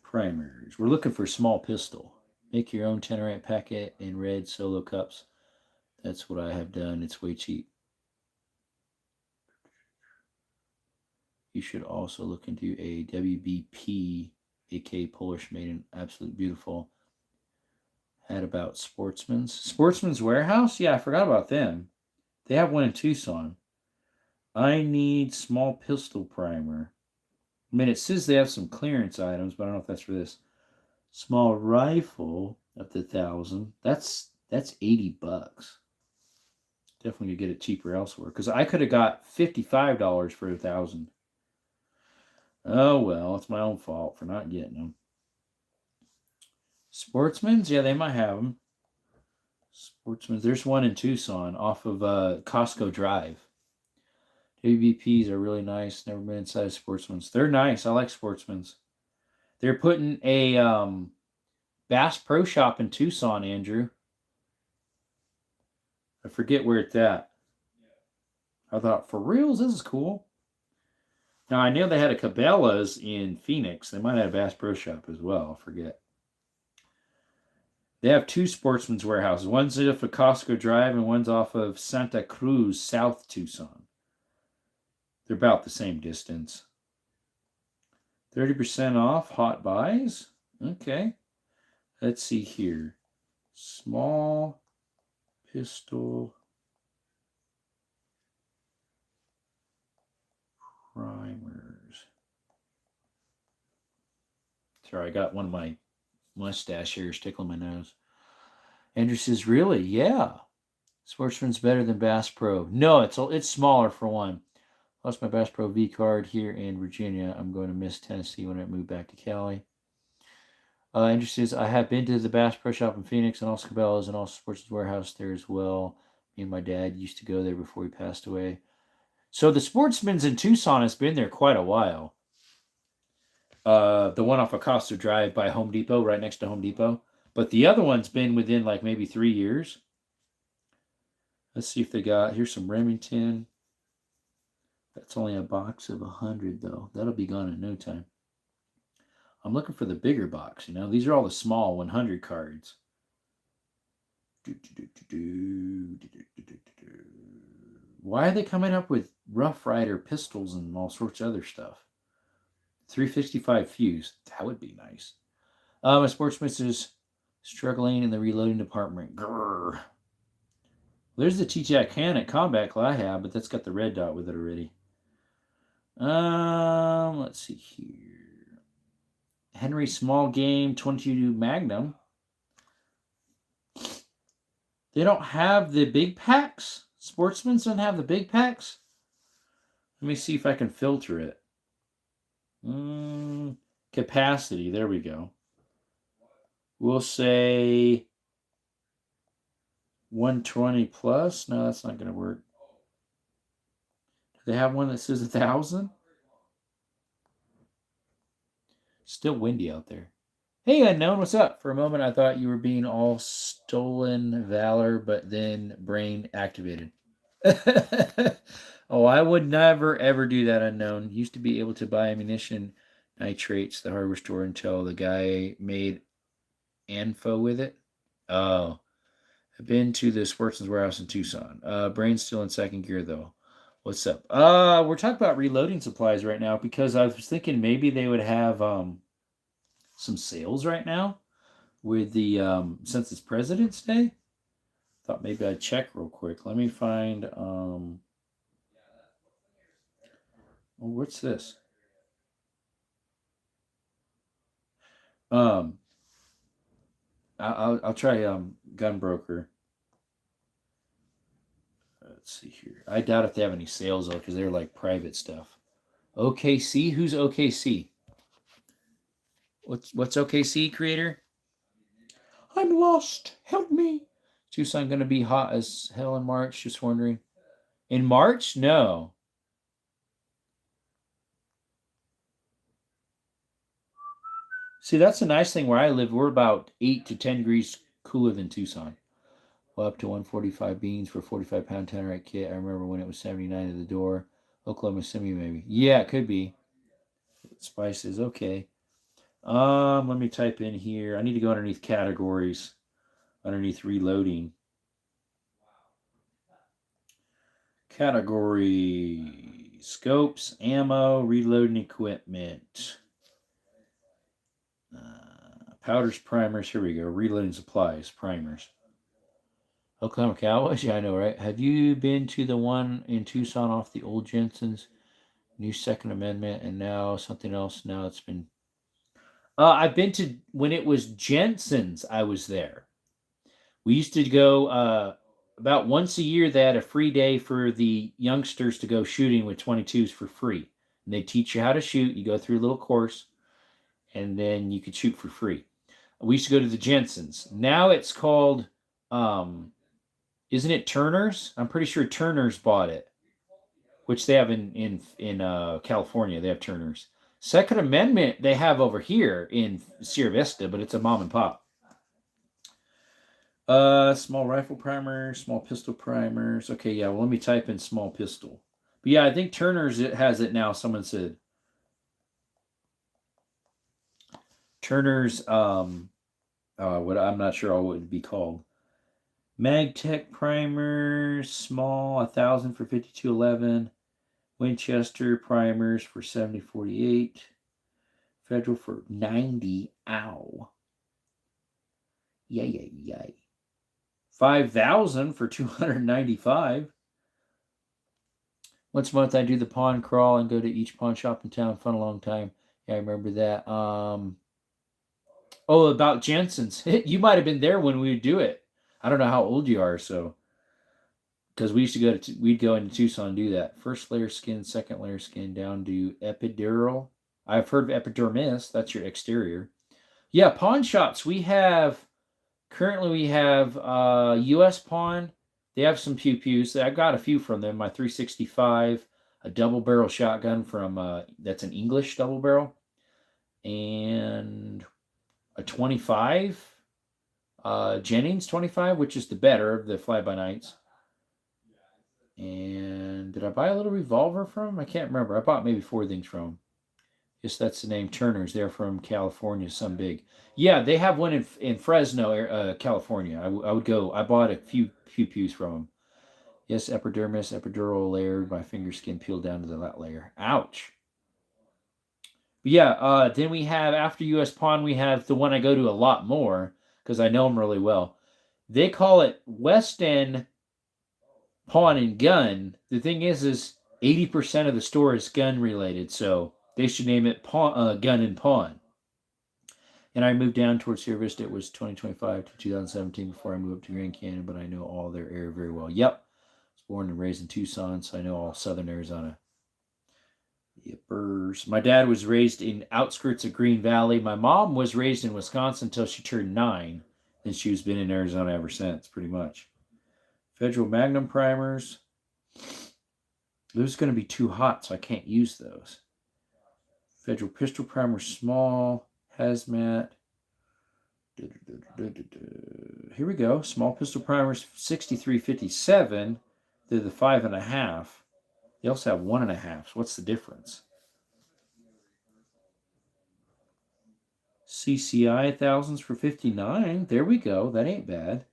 Primers. We're looking for small pistol. Make your own Tannerite packet in red solo cups. That's what I have done. It's way cheap. You should also look into a WBP AK Polish Maiden. Absolutely beautiful. Had about Sportsman's Warehouse? Yeah, I forgot about them. They have one in Tucson. I need small pistol primer. I mean, it says they have some clearance items, but I don't know if that's for this. Small rifle up to 1,000. That's $80. Definitely could get it cheaper elsewhere because I could have got $55 for 1,000. Oh well, it's my own fault for not getting them. Sportsman's, yeah, they might have them. Sportsman's, there's one in Tucson off of Costco Drive. WBPs are really nice. Never been inside of Sportsman's. They're nice. I like Sportsman's. They're putting a Bass Pro Shop in Tucson, Andrew. I forget where it's at. I thought, for reals, this is cool. Now, I know they had a Cabela's in Phoenix. They might have a Bass Pro Shop as well. I forget. They have 2 Sportsman's Warehouses. One's off of Costco Drive and one's off of Santa Cruz, South Tucson. They're about the same distance. 30% off hot buys. Okay. Let's see here. Small pistol primers. Sorry, I got one of my mustache hairs tickling my nose. Andrew says, really? Yeah. Sportsman's better than Bass Pro. No, it's smaller for one. Lost my Bass Pro V card here in Virginia. I'm going to miss Tennessee when I move back to Cali. Andrew says, I have been to the Bass Pro Shop in Phoenix and also Cabela's and also Sportsman's Warehouse there as well. Me and my dad used to go there before he passed away. So the Sportsman's in Tucson has been there quite a while. The one off of Costco Drive by Home Depot, right next to Home Depot. But the other one's been within like maybe 3 years. Let's see if they got, here's some Remington. That's only a box of 100 though. That'll be gone in no time. I'm looking for the bigger box, you know. These are all the small 100 cards. Why are they coming up with Rough Rider pistols and all sorts of other stuff? 355 fuse. That would be nice. My Sportsman's is struggling in the reloading department. Grrr. There's the TJAC Canet Combat Claw I have, but that's got the red dot with it already. Let's see here. Henry Small Game 22 Magnum. They don't have the big packs. Sportsman's don't have the big packs. Let me see if I can filter it. Capacity. There we go. We'll say 120 plus. No, that's not going to work. Do they have one that says 1,000? Still windy out there. Hey, Unknown, what's up? For a moment, I thought you were being all stolen valor, but then brain activated. Oh, I would never, ever do that, Unknown. Used to be able to buy ammunition nitrates, the hardware store, until the guy made Anfo with it. Oh, I've been to the Sportsman's Warehouse in Tucson. Brain's still in second gear, though. What's up? We're talking about reloading supplies right now because I was thinking maybe they would have some sales right now with the since it's President's Day. Thought maybe I'd check real quick. Let me find what's this? I'll try Gunbroker. Let's see here. I doubt if they have any sales though, because they're like private stuff. OKC? Who's OKC? What's OKC, creator? I'm lost. Help me. Tucson gonna be hot as hell in March? Just wondering. In March? No. See, that's the nice thing where I live. We're about 8 to 10 degrees cooler than Tucson. Well, up to 145 beans for 45-pound Tannerite kit. I remember when it was 79 at the door. Oklahoma City, maybe. Yeah, it could be. Spices, okay. Let me type in here. I need to go underneath categories, underneath reloading. Category scopes, ammo, reloading equipment. Powders, primers. Here we go. Reloading supplies, primers. Oklahoma Cowboys. Yeah, I know, right? Have you been to the one in Tucson off the old Jensen's? New Second Amendment, and now something else. Now it's been. I've been to when it was Jensen's. I was there. We used to go about once a year. They had a free day for the youngsters to go shooting with 22s for free. And they teach you how to shoot. You go through a little course, and then you could shoot for free. We used to go to the Jensen's. Now it's called, isn't it Turner's? I'm pretty sure Turner's bought it, which they have in California. They have Turner's. Second Amendment they have over here in Sierra Vista, but it's a mom and pop. Small rifle primers, small pistol primers. Okay, yeah, well, let me type in small pistol. But yeah, I think Turner's has it now, someone said. Turner's, what I'm not sure what it would be called. MagTech primers, small, 1,000 for 5211. Winchester primers for 7048. Federal for 90. Ow. Yay. 5,000 for 295. Once a month I do the pawn crawl and go to each pawn shop in town. Fun a long time. Yeah, I remember that. About Jensen's. You might have been there when we would do it. I don't know how old you are, so because we used to we'd go into Tucson and do that. First layer skin, second layer skin, down to epidural. I've heard of epidermis. That's your exterior. Yeah, pawn shops. Currently we have U.S. Pawn. They have some pew-pews. I got a few from them. My 365, a double barrel shotgun from, that's an English double barrel, and a 25, Jennings 25, which is the better of the fly-by-nights. And did I buy a little revolver from them? I can't remember. I bought maybe 4 things from them. Yes, that's the name, Turner's. They're from California, some big. Yeah, they have one in Fresno, California. I would go. I bought a few pews from them. Yes, epidermis, epidural layer. My finger skin peeled down to that layer. Ouch. But yeah, then we have, after U.S. Pawn, we have the one I go to a lot more because I know them really well. They call it West End Pawn and Gun. The thing is 80% of the store is gun related, so they should name it Gun and Pawn. And I moved down towards Sierra Vista. It was 2025 to 2017 before I moved up to Grand Canyon, but I know all their area very well. Yep. I was born and raised in Tucson, so I know all southern Arizona. Yippers. My dad was raised in outskirts of Green Valley. My mom was raised in Wisconsin until she turned 9, and she's been in Arizona ever since, pretty much. Federal Magnum primers. Those are going to be too hot, so I can't use those. Federal pistol primer, small. Hazmat. Here we go. Small pistol primers, 6357. They're the 5.5. They also have 1.5. So what's the difference? CCI 1000s for 59. There we go. That ain't bad.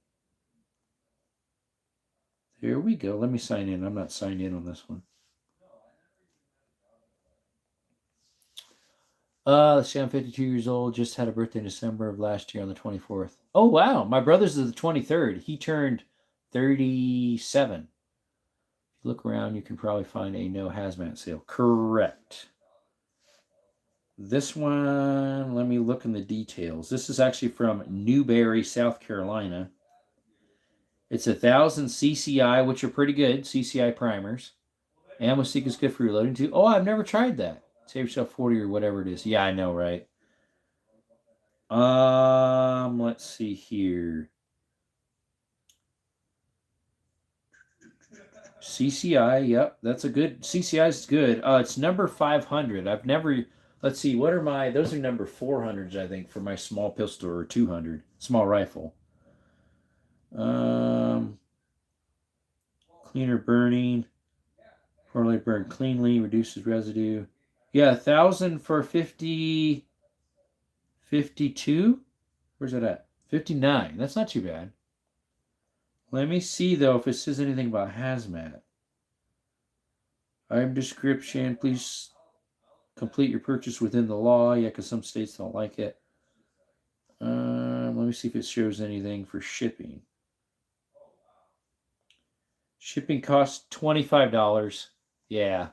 There we go. Let me sign in. I'm not signed in on this one. Let's see, I'm 52 years old. Just had a birthday in December of last year on the 24th. Oh, wow. My brother's is the 23rd. He turned 37. If you look around, you can probably find a no hazmat sale. Correct. This one, let me look in the details. This is actually from Newberry, South Carolina. It's 1,000 CCI, which are pretty good. CCI primers. Ammo Seek is good for reloading too. Oh, I've never tried that. Save yourself 40 or whatever it is. Yeah, I know, right? Let's see here. CCI, yep, that's a good. CCI is good. It's number 500. I've never. Let's see. What are my? Those are number 400s, I think, for my small pistol or 200 small rifle. Cleaner burning. Poorly burned cleanly reduces residue. Yeah, 1,000 for 50. 52. Where's that at? 59. That's not too bad. Let me see, though, if it says anything about hazmat. Item description. Please complete your purchase within the law. Yeah, because some states don't like it. Let me see if it shows anything for shipping. Shipping costs $25. Yeah.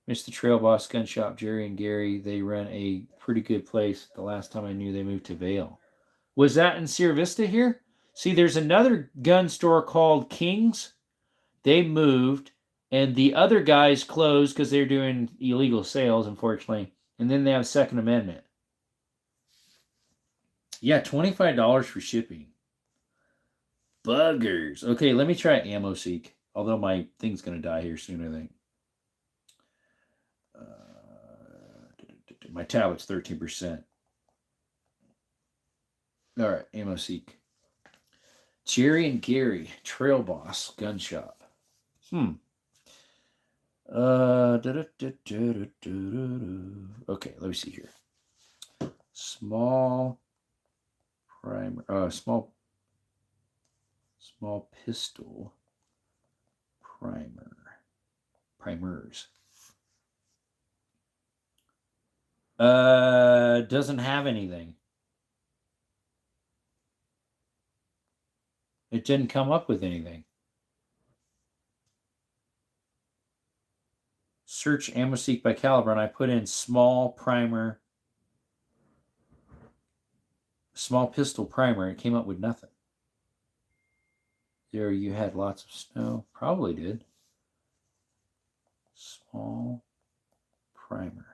Mr. Trail Boss Gun Shop, Jerry and Gary, they run a pretty good place. The last time I knew, they moved to Vail. Was that in Sierra Vista here? See, there's another gun store called King's. They moved, and the other guys closed because they're doing illegal sales, unfortunately. And then they have Second Amendment. Yeah, $25 for shipping. Buggers. Okay, let me try Ammo Seek. Although my thing's going to die here soon, I think. My tablet's 13%. All right, Ammo Seek. Jerry and Gary, Trail Boss Gun Shop. Okay, let me see here. Small primer, small pistol primers. Doesn't have anything. It didn't come up with anything. Search Ammo Seek by caliber, and I put in small primer, small pistol primer. It came up with nothing. There you had lots of snow. Probably did. Small primer.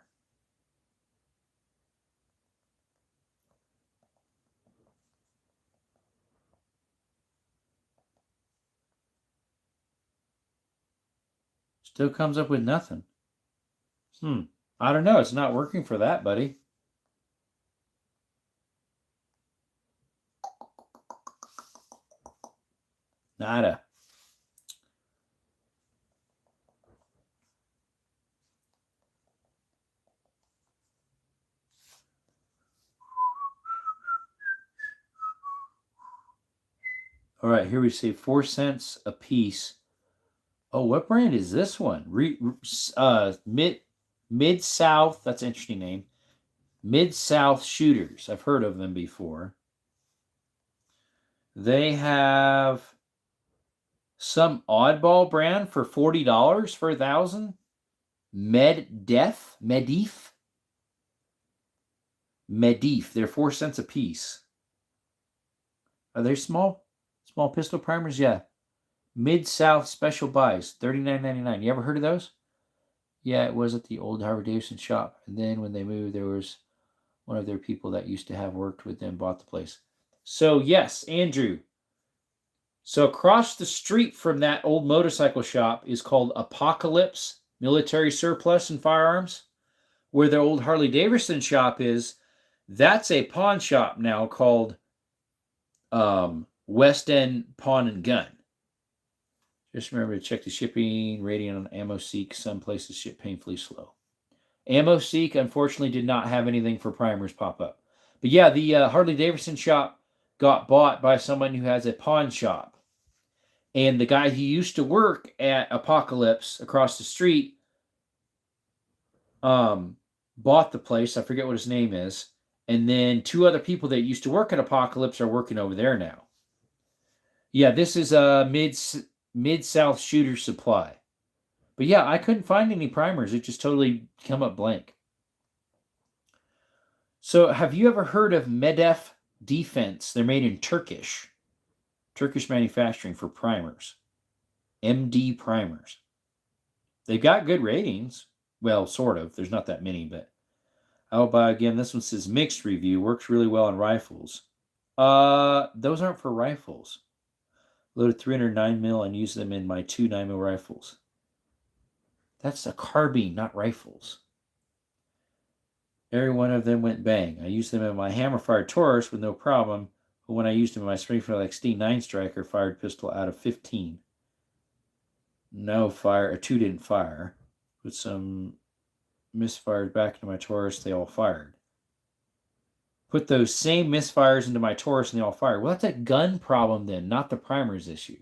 Still comes up with nothing. I don't know. It's not working for that, buddy. Nada. All right, here we say 4 cents a piece. Oh, what brand is this one? Mid-South. That's an interesting name. Mid-South Shooters. I've heard of them before. They have some oddball brand for $40 for 1,000. Medif. They're 4 cents a piece. Are they small pistol primers? Yeah. Mid-South Special Buys, $39.99. You ever heard of those? Yeah, it was at the old Harley-Davidson shop. And then when they moved, there was one of their people that used to have worked with them bought the place. So, yes, Andrew. So, across the street from that old motorcycle shop is called Apocalypse Military Surplus and Firearms. Where the old Harley-Davidson shop is, that's a pawn shop now called West End Pawn and Gun. Just remember to check the shipping rating on Ammo Seek. Some places ship painfully slow. Ammo Seek, unfortunately, did not have anything for primers pop up. But yeah, the Harley-Davidson shop got bought by someone who has a pawn shop. And the guy who used to work at Apocalypse across the street bought the place. I forget what his name is. And then 2 other people that used to work at Apocalypse are working over there now. Yeah, this is a Mid-South Shooter Supply. But yeah, I couldn't find any primers. It just totally come up blank. So have you ever heard of Medef Defense? They're made in Turkish. Turkish manufacturing for primers. MD primers. They've got good ratings. Well, sort of. There's not that many, but I'll buy again. This one says mixed review. Works really well on rifles. Those aren't for rifles. Loaded 309 mil and used them in my 2 9mm rifles. That's a carbine, not rifles. Every one of them went bang. I used them in my hammer-fired Taurus with no problem, but when I used them in my Springfield XD 9-striker fired pistol out of 15. No fire. A 2 didn't fire. With some misfires back into my Taurus, they all fired. Put those same misfires into my Taurus and they all fired. Well, that's a gun problem then, not the primers issue.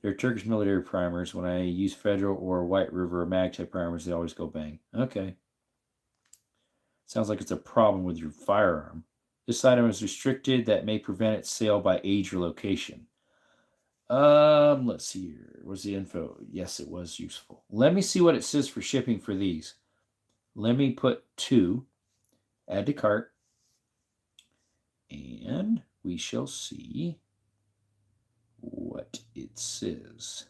They're Turkish military primers. When I use Federal or White River or Magtech primers, they always go bang. Okay. Sounds like it's a problem with your firearm. This item is restricted. That may prevent its sale by age or location. Let's see here. What's the info? Yes, it was useful. Let me see what it says for shipping for these. Let me put 2. Add to cart. And we shall see what it says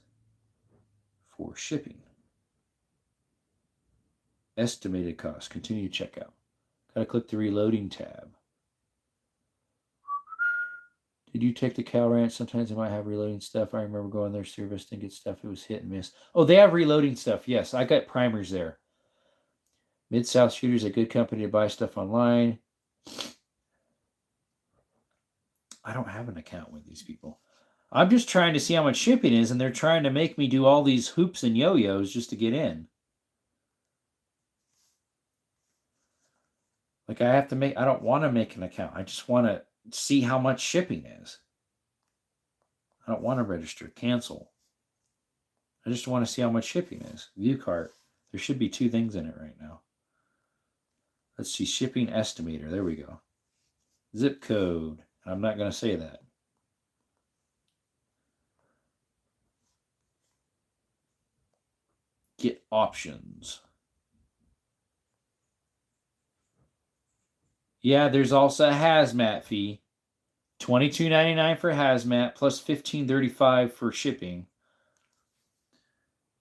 for shipping. Estimated cost. Continue checkout. Gotta click the reloading tab. Did you take the Cal Ranch? Sometimes they might have reloading stuff. I remember going there service and get stuff. It was hit and miss. Oh, they have reloading stuff. Yes, I got primers there. Mid-South Shooters, a good company to buy stuff online. I don't have an account with these people. I'm just trying to see how much shipping is, and they're trying to make me do all these hoops and yo-yos just to get in. Like I don't want to make an account. I just want to see how much shipping is. I don't want to register, cancel. I just want to see how much shipping is. View cart. There should be 2 things in it right now. Let's see, shipping estimator. There we go. Zip code. I'm not going to say that. Get options. Yeah, there's also a hazmat fee. $22.99 for hazmat plus $15.35 for shipping.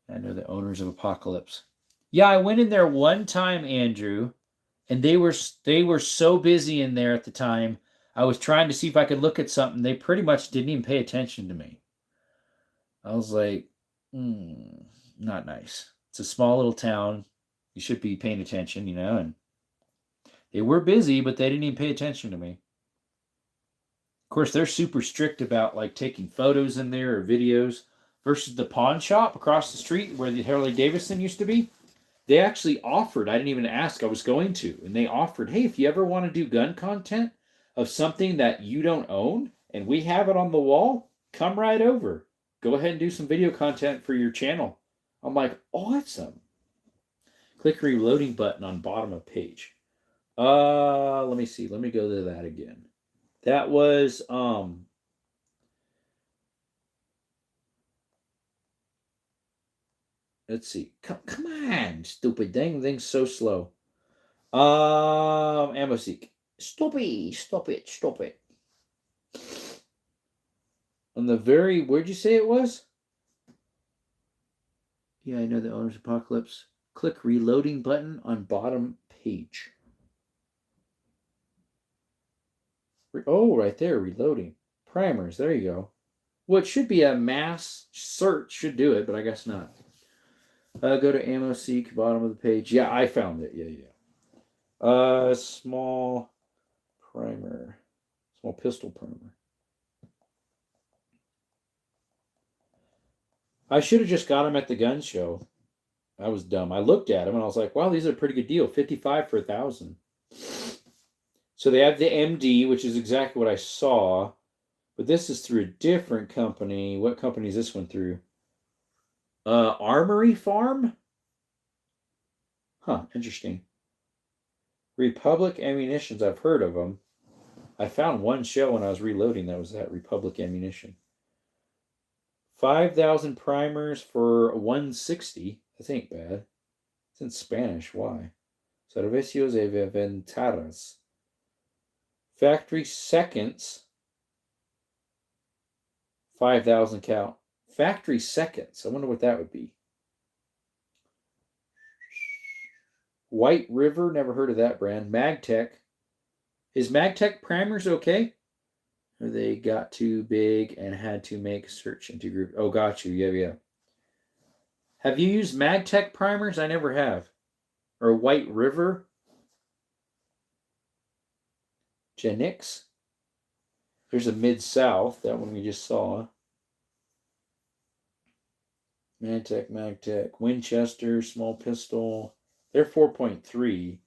I know the owners of Apocalypse. Yeah, I went in there one time, Andrew, and they were so busy in there at the time. I was trying to see if I could look at something. They pretty much didn't even pay attention to me. I was like, not nice. It's a small little town. You should be paying attention, and they were busy, but they didn't even pay attention to me. Of course, they're super strict about like taking photos in there or videos versus the pawn shop across the street where the Harley Davidson used to be. They actually offered, I didn't even ask, I was going to, and they offered, hey, if you ever want to do gun content of something that you don't own and we have it on the wall, come right over. Go ahead and do some video content for your channel. I'm like, awesome. Click reloading button on bottom of page. Let me see. Let me go to that again. That was let's see. Come on, stupid dang thing's so slow. Ammo seek. Stop it. On the very, where'd you say it was? Yeah, I know the owner's Apocalypse. Click reloading button on bottom page. Oh, right there, reloading. Primers, there you go. Well, it should be a mass search, should do it, but I guess not. Go to ammo seek, bottom of the page. Yeah, I found it. Yeah. Small primer. Small pistol primer. I should have just got them at the gun show. I was dumb. I looked at them and I was like, wow, these are a pretty good deal. $55 for 1,000. So they have the MD, which is exactly what I saw. But this is through a different company. What company is this one through? Armory Farm? Huh, interesting. Republic Ammunitions, I've heard of them. I found one show when I was reloading that was at Republic Ammunition. 5,000 primers for 160. That ain't bad. It's in Spanish. Why? Servicios de Ventaras. Factory seconds. 5,000 count. Factory seconds. I wonder what that would be. White River, never heard of that brand. Magtech. Is Magtech primers okay? Or they got too big and had to make search into group? Oh, got you. Yeah. Have you used Magtech primers? I never have. Or White River? Genix? There's a Mid-South. That one we just saw. Magtech. Winchester, small pistol. They're 4.3.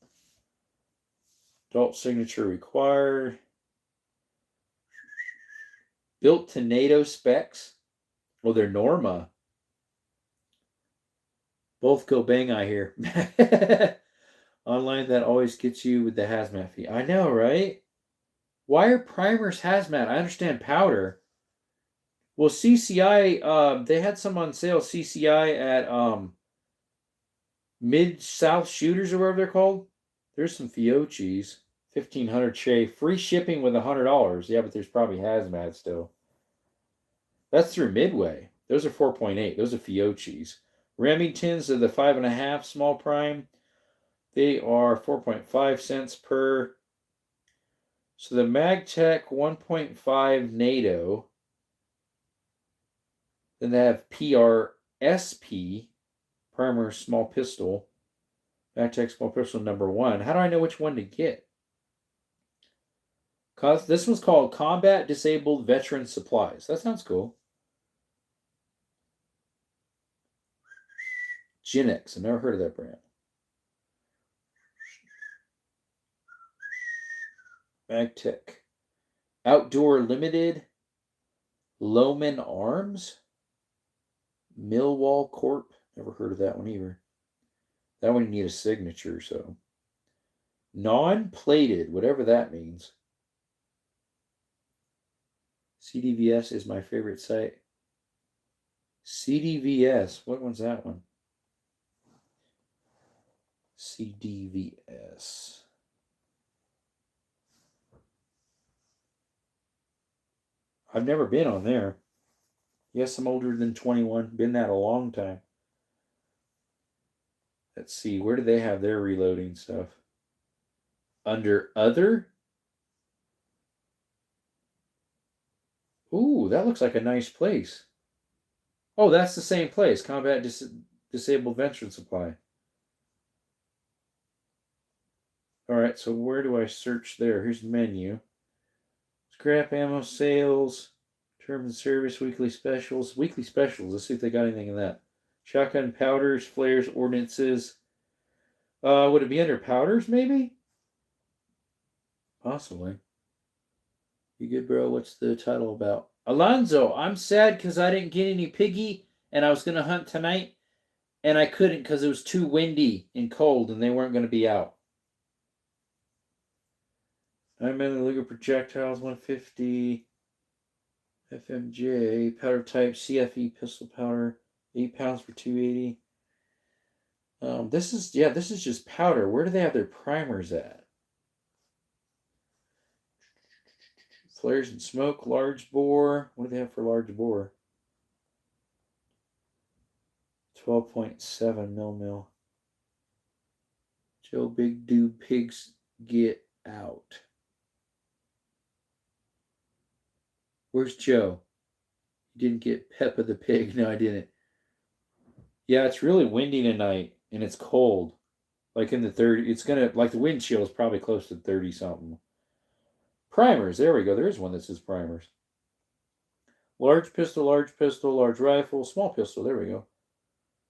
Adult signature required. Built to NATO specs. Well, they're Norma. Both go bang, I hear. Online, that always gets you with the hazmat fee. I know, right? Why are primers hazmat? I understand powder. Well, CCI, they had some on sale. CCI at Mid-South Shooters or whatever they're called. There's some Fiochis. 1,500 Che. Free shipping with $100. Yeah, but there's probably hazmat still. That's through Midway. Those are 4.8. Those are Fiochis. Remingtons are the 5.5 small prime. They are 4.5 cents per. So the Magtech 1.5 NATO. Then they have PRSP, primer small pistol. Magtech small pistol number 1. How do I know which one to get? This one's called Combat Disabled Veteran Supplies. That sounds cool. Genix. I've never heard of that brand. Magtech. Outdoor Limited. Loman Arms. Millwall Corp. Never heard of that one either. That one you need a signature, so. Non-plated, whatever that means. CDVS is my favorite site. CDVS. What one's that one? CDVS. I've never been on there. Yes, I'm older than 21. Been that a long time. Let's see. Where do they have their reloading stuff? Under other? Ooh, that looks like a nice place. Oh, that's the same place. Combat Disabled Veteran Supply. All right, so where do I search there? Here's the menu. Scrap ammo sales, terms and service, weekly specials. Weekly specials. Let's see if they got anything in that. Shotgun powders, flares, ordnances. Would it be under powders, maybe? Possibly. You good, bro? What's the title about? Alonzo, I'm sad because I didn't get any piggy, and I was going to hunt tonight, and I couldn't because it was too windy and cold, and they weren't going to be out. 9mm Luger projectiles, 150. FMJ, powder type, CFE pistol powder, 8 pounds for $280. This is just powder. Where do they have their primers at? Flares and smoke, large bore. What do they have for large bore? 12.7 mil. Joe Big Dude Pigs Get Out. Where's Joe? You didn't get Peppa the Pig. No, I didn't. Yeah, it's really windy tonight, and it's cold. Like in the 30s. It's going to, like the wind chill is probably close to 30 something. Primers. There we go. There is one that says primers. Large pistol, large rifle, small pistol. There we go.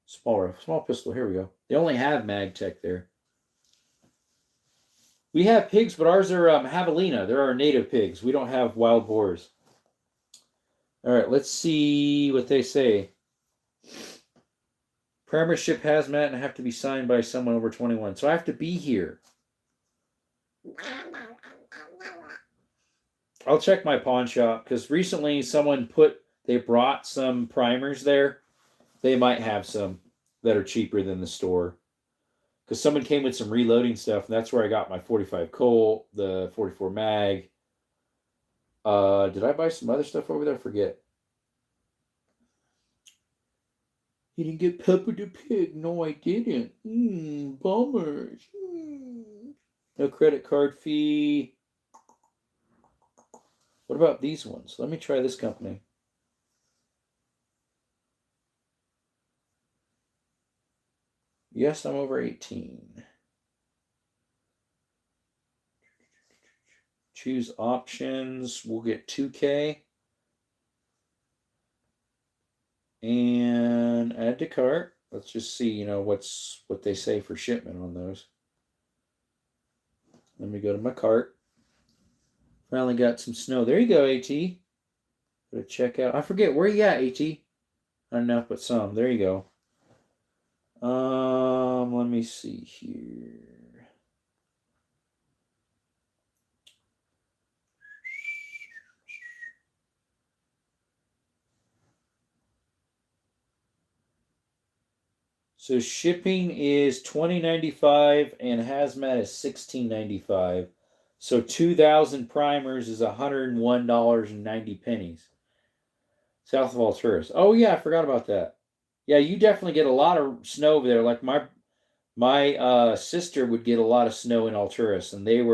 Small rifle, small pistol. Here we go. They only have Magtech there. We have pigs, but ours are javelina. They're our native pigs. We don't have wild boars. All right, let's see what they say. Premiership hazmat and have to be signed by someone over 21. So I have to be here. I'll check my pawn shop because recently they brought some primers there. They might have some that are cheaper than the store. Because someone came with some reloading stuff, and that's where I got my 45 Colt, the 44 mag. Did I buy some other stuff over there? I forget. You didn't get Peppa the Pig. No, I didn't. Bummers. No credit card fee. What about these ones? Let me try this company. Yes, I'm over 18. Choose options. We'll get 2K. And add to cart. Let's just see, what they say for shipment on those. Let me go to my cart. Finally got some snow. There you go, AT. Go to checkout. I forget, where you at, AT? Not enough, but some. There you go. Let me see here. So shipping is $20.95 and hazmat is $16.95. So 2,000 primers is $101.90. South of Alturas. Oh yeah, I forgot about that. Yeah, you definitely get a lot of snow over there. Like my sister would get a lot of snow in Alturas, and they'd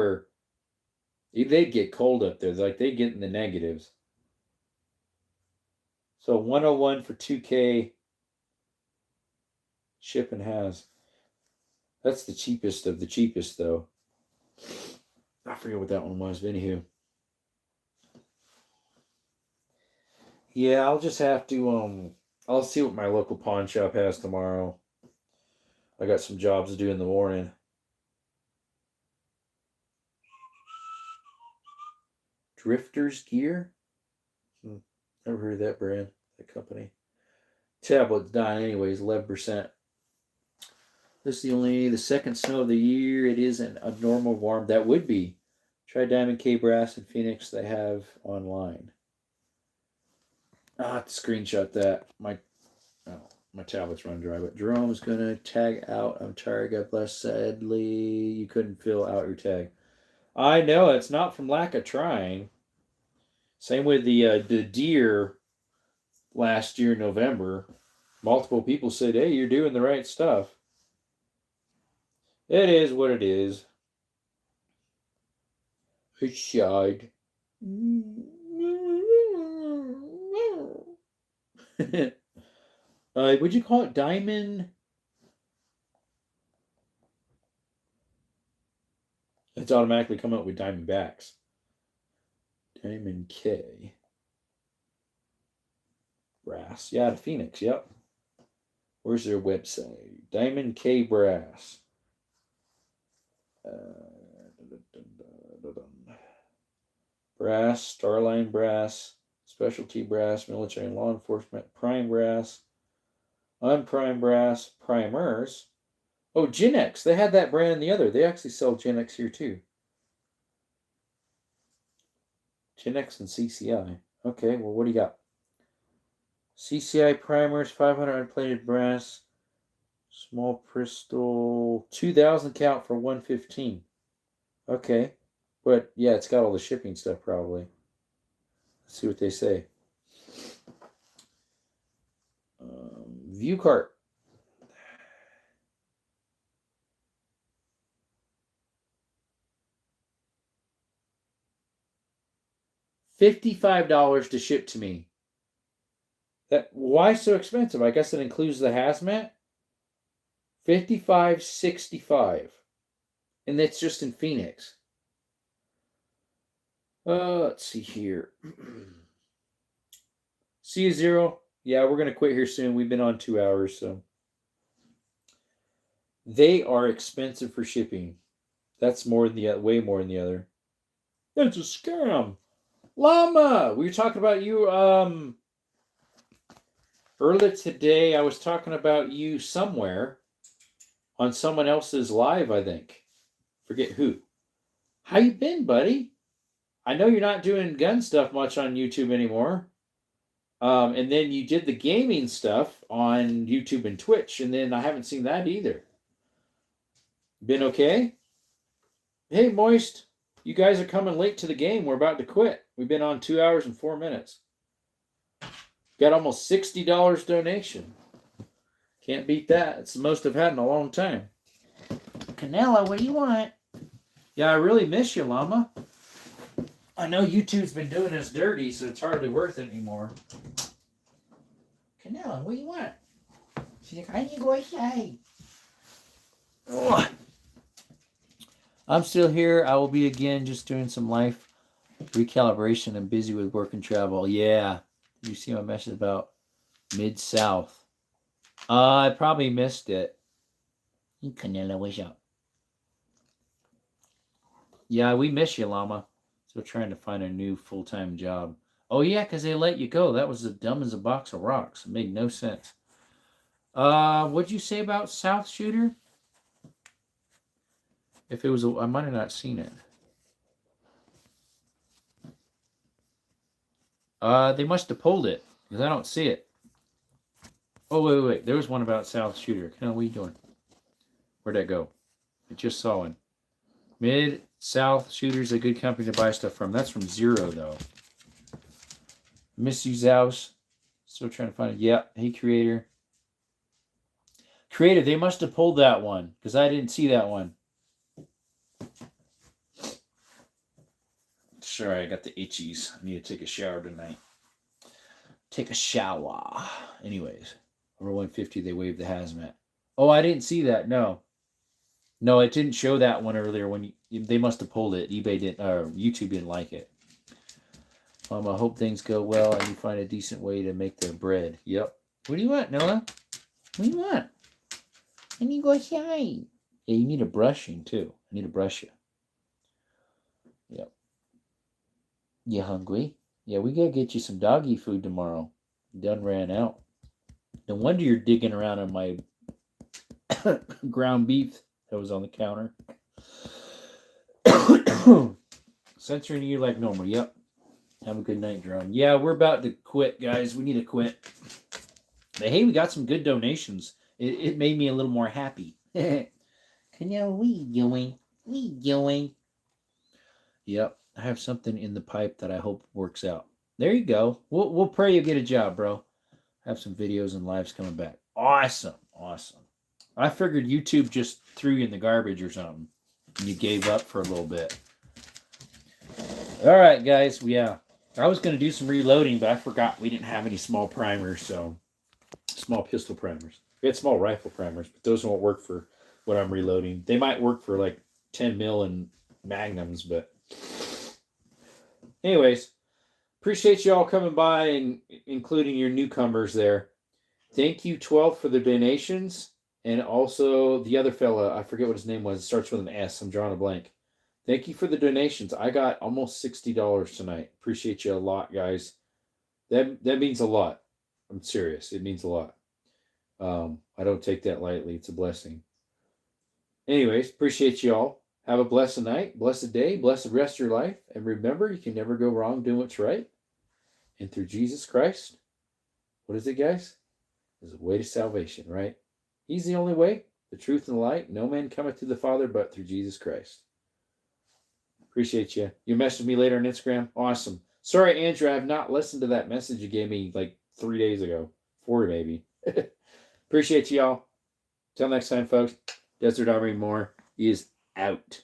get cold up there. Like they get in the negatives. So 101 for 2K. Ship and has. That's the cheapest of the cheapest, though. I forget what that one was, but anywho. Yeah, I'll just have to, I'll see what my local pawn shop has tomorrow. I got some jobs to do in the morning. Drifter's Gear? Never heard of that brand, that company. Tablet's dying anyways, 11%. This is the second snow of the year. It isn't abnormal warm. That would be. Try Diamond K Brass in Phoenix. They have online. I'll have to screenshot that. My tablet's run dry. But Jerome's gonna tag out. I'm tired. God bless. Sadly, you couldn't fill out your tag. I know it's not from lack of trying. Same with the deer. Last year, November, multiple people said, "Hey, you're doing the right stuff." It is what it is. It shied. Would you call it diamond? It's automatically come up with Diamondbacks. Diamond K. Brass. Yeah, out of Phoenix. Yep. Where's their website? Diamond K Brass. Brass, Starline Brass, Specialty Brass, Military and Law Enforcement, Prime Brass, Unprime Brass, Primers. Oh, Genex. They had that brand in the other. They actually sell Genex here too. Genex and CCI. Okay, well, what do you got? CCI primers, 500 unplated brass, small crystal, 2,000 count for 115. Okay, but yeah, it's got all the shipping stuff probably. Let's see what they say. View cart. $55 to ship to me. Why so expensive? I guess it includes the hazmat. $55.65, and that's just in Phoenix. Let's see here. See you, Zero. Yeah, we're gonna quit here soon. We've been on 2 hours, so they are expensive for shipping. That's more than the way more than the other. That's a scam. Llama, we were talking about you earlier today. I was talking about you somewhere on someone else's live, I think. Forget who. How you been, buddy? I know you're not doing gun stuff much on YouTube anymore. And then you did the gaming stuff on YouTube and Twitch, and then I haven't seen that either. Been okay? Hey, Moist. You guys are coming late to the game. We're about to quit. We've been on 2 hours and 4 minutes. Got almost $60 donation. Can't beat that. It's the most I've had in a long time. Canelo, what do you want? Yeah, I really miss you, Llama. I know YouTube's been doing us dirty, so it's hardly worth it anymore. Canelo, what do you want? She's like, I need to go outside. Oh. I'm still here. I will be again just doing some life recalibration. I'm busy with work and travel. Yeah. Did you see my message about Mid-South? I probably missed it. Canelo, what's up? Yeah, we miss you, Llama. Still trying to find a new full-time job. Oh, yeah, because they let you go. That was as dumb as a box of rocks. It made no sense. What'd you say about South Shooter? If it was, I might have not seen it. They must have pulled it because I don't see it. Oh, wait. There was one about South Shooter. What are you doing? Where'd that go? I just saw one. Mid-South Shooter's a good company to buy stuff from. That's from Zero, though. Miss you, Zouse. Still trying to find it. Yeah. Hey, Creator. Creator, they must have pulled that one because I didn't see that one. Sorry, I got the itchies. I need to take a shower tonight. Take a shower. Anyways, over 150, they waved the hazmat. Oh, I didn't see that. No, it didn't show that one earlier. When they must have pulled it. eBay didn't, or YouTube didn't like it. I hope things go well and you find a decent way to make their bread. Yep. What do you want, Noah? What do you want? I need to go outside. Yeah, you need a brushing too. I need to brush you. Yep. You hungry? Yeah, we gotta get you some doggy food tomorrow. Done ran out. No wonder you're digging around on my ground beef that was on the counter. Censoring you like normal. Yep. Have a good night, Drone. Yeah, we're about to quit, guys. We need to quit. But hey, we got some good donations. It made me a little more happy. Canelo, what you doing? What you doing? Yep. I have something in the pipe that I hope works out. There you go. We'll pray you get a job, bro. Have some videos and lives coming back. Awesome. I figured YouTube just threw you in the garbage or something. And you gave up for a little bit. All right, guys. Yeah. I was going to do some reloading, but I forgot we didn't have any small primers, so small pistol primers. We had small rifle primers, but those won't work for what I'm reloading. They might work for like 10 mil and magnums, but anyways, appreciate you all coming by and including your newcomers there. Thank you, 12, for the donations. And also the other fella, I forget what his name was. It starts with an S. I'm drawing a blank. Thank you for the donations. I got almost $60 tonight. Appreciate you a lot, guys. That means a lot. I'm serious. It means a lot. I don't take that lightly. It's a blessing. Anyways, appreciate you all. Have a blessed night, blessed day, blessed rest of your life. And remember, you can never go wrong doing what's right. And through Jesus Christ, what is it, guys? There's a way to salvation, right? He's the only way, the truth, and the light. No man cometh to the Father but through Jesus Christ. Appreciate you. You message me later on Instagram. Awesome. Sorry, Andrew, I have not listened to that message you gave me like 3 days ago. 4 maybe. Appreciate you all. Till next time, folks. Desert Army More is out.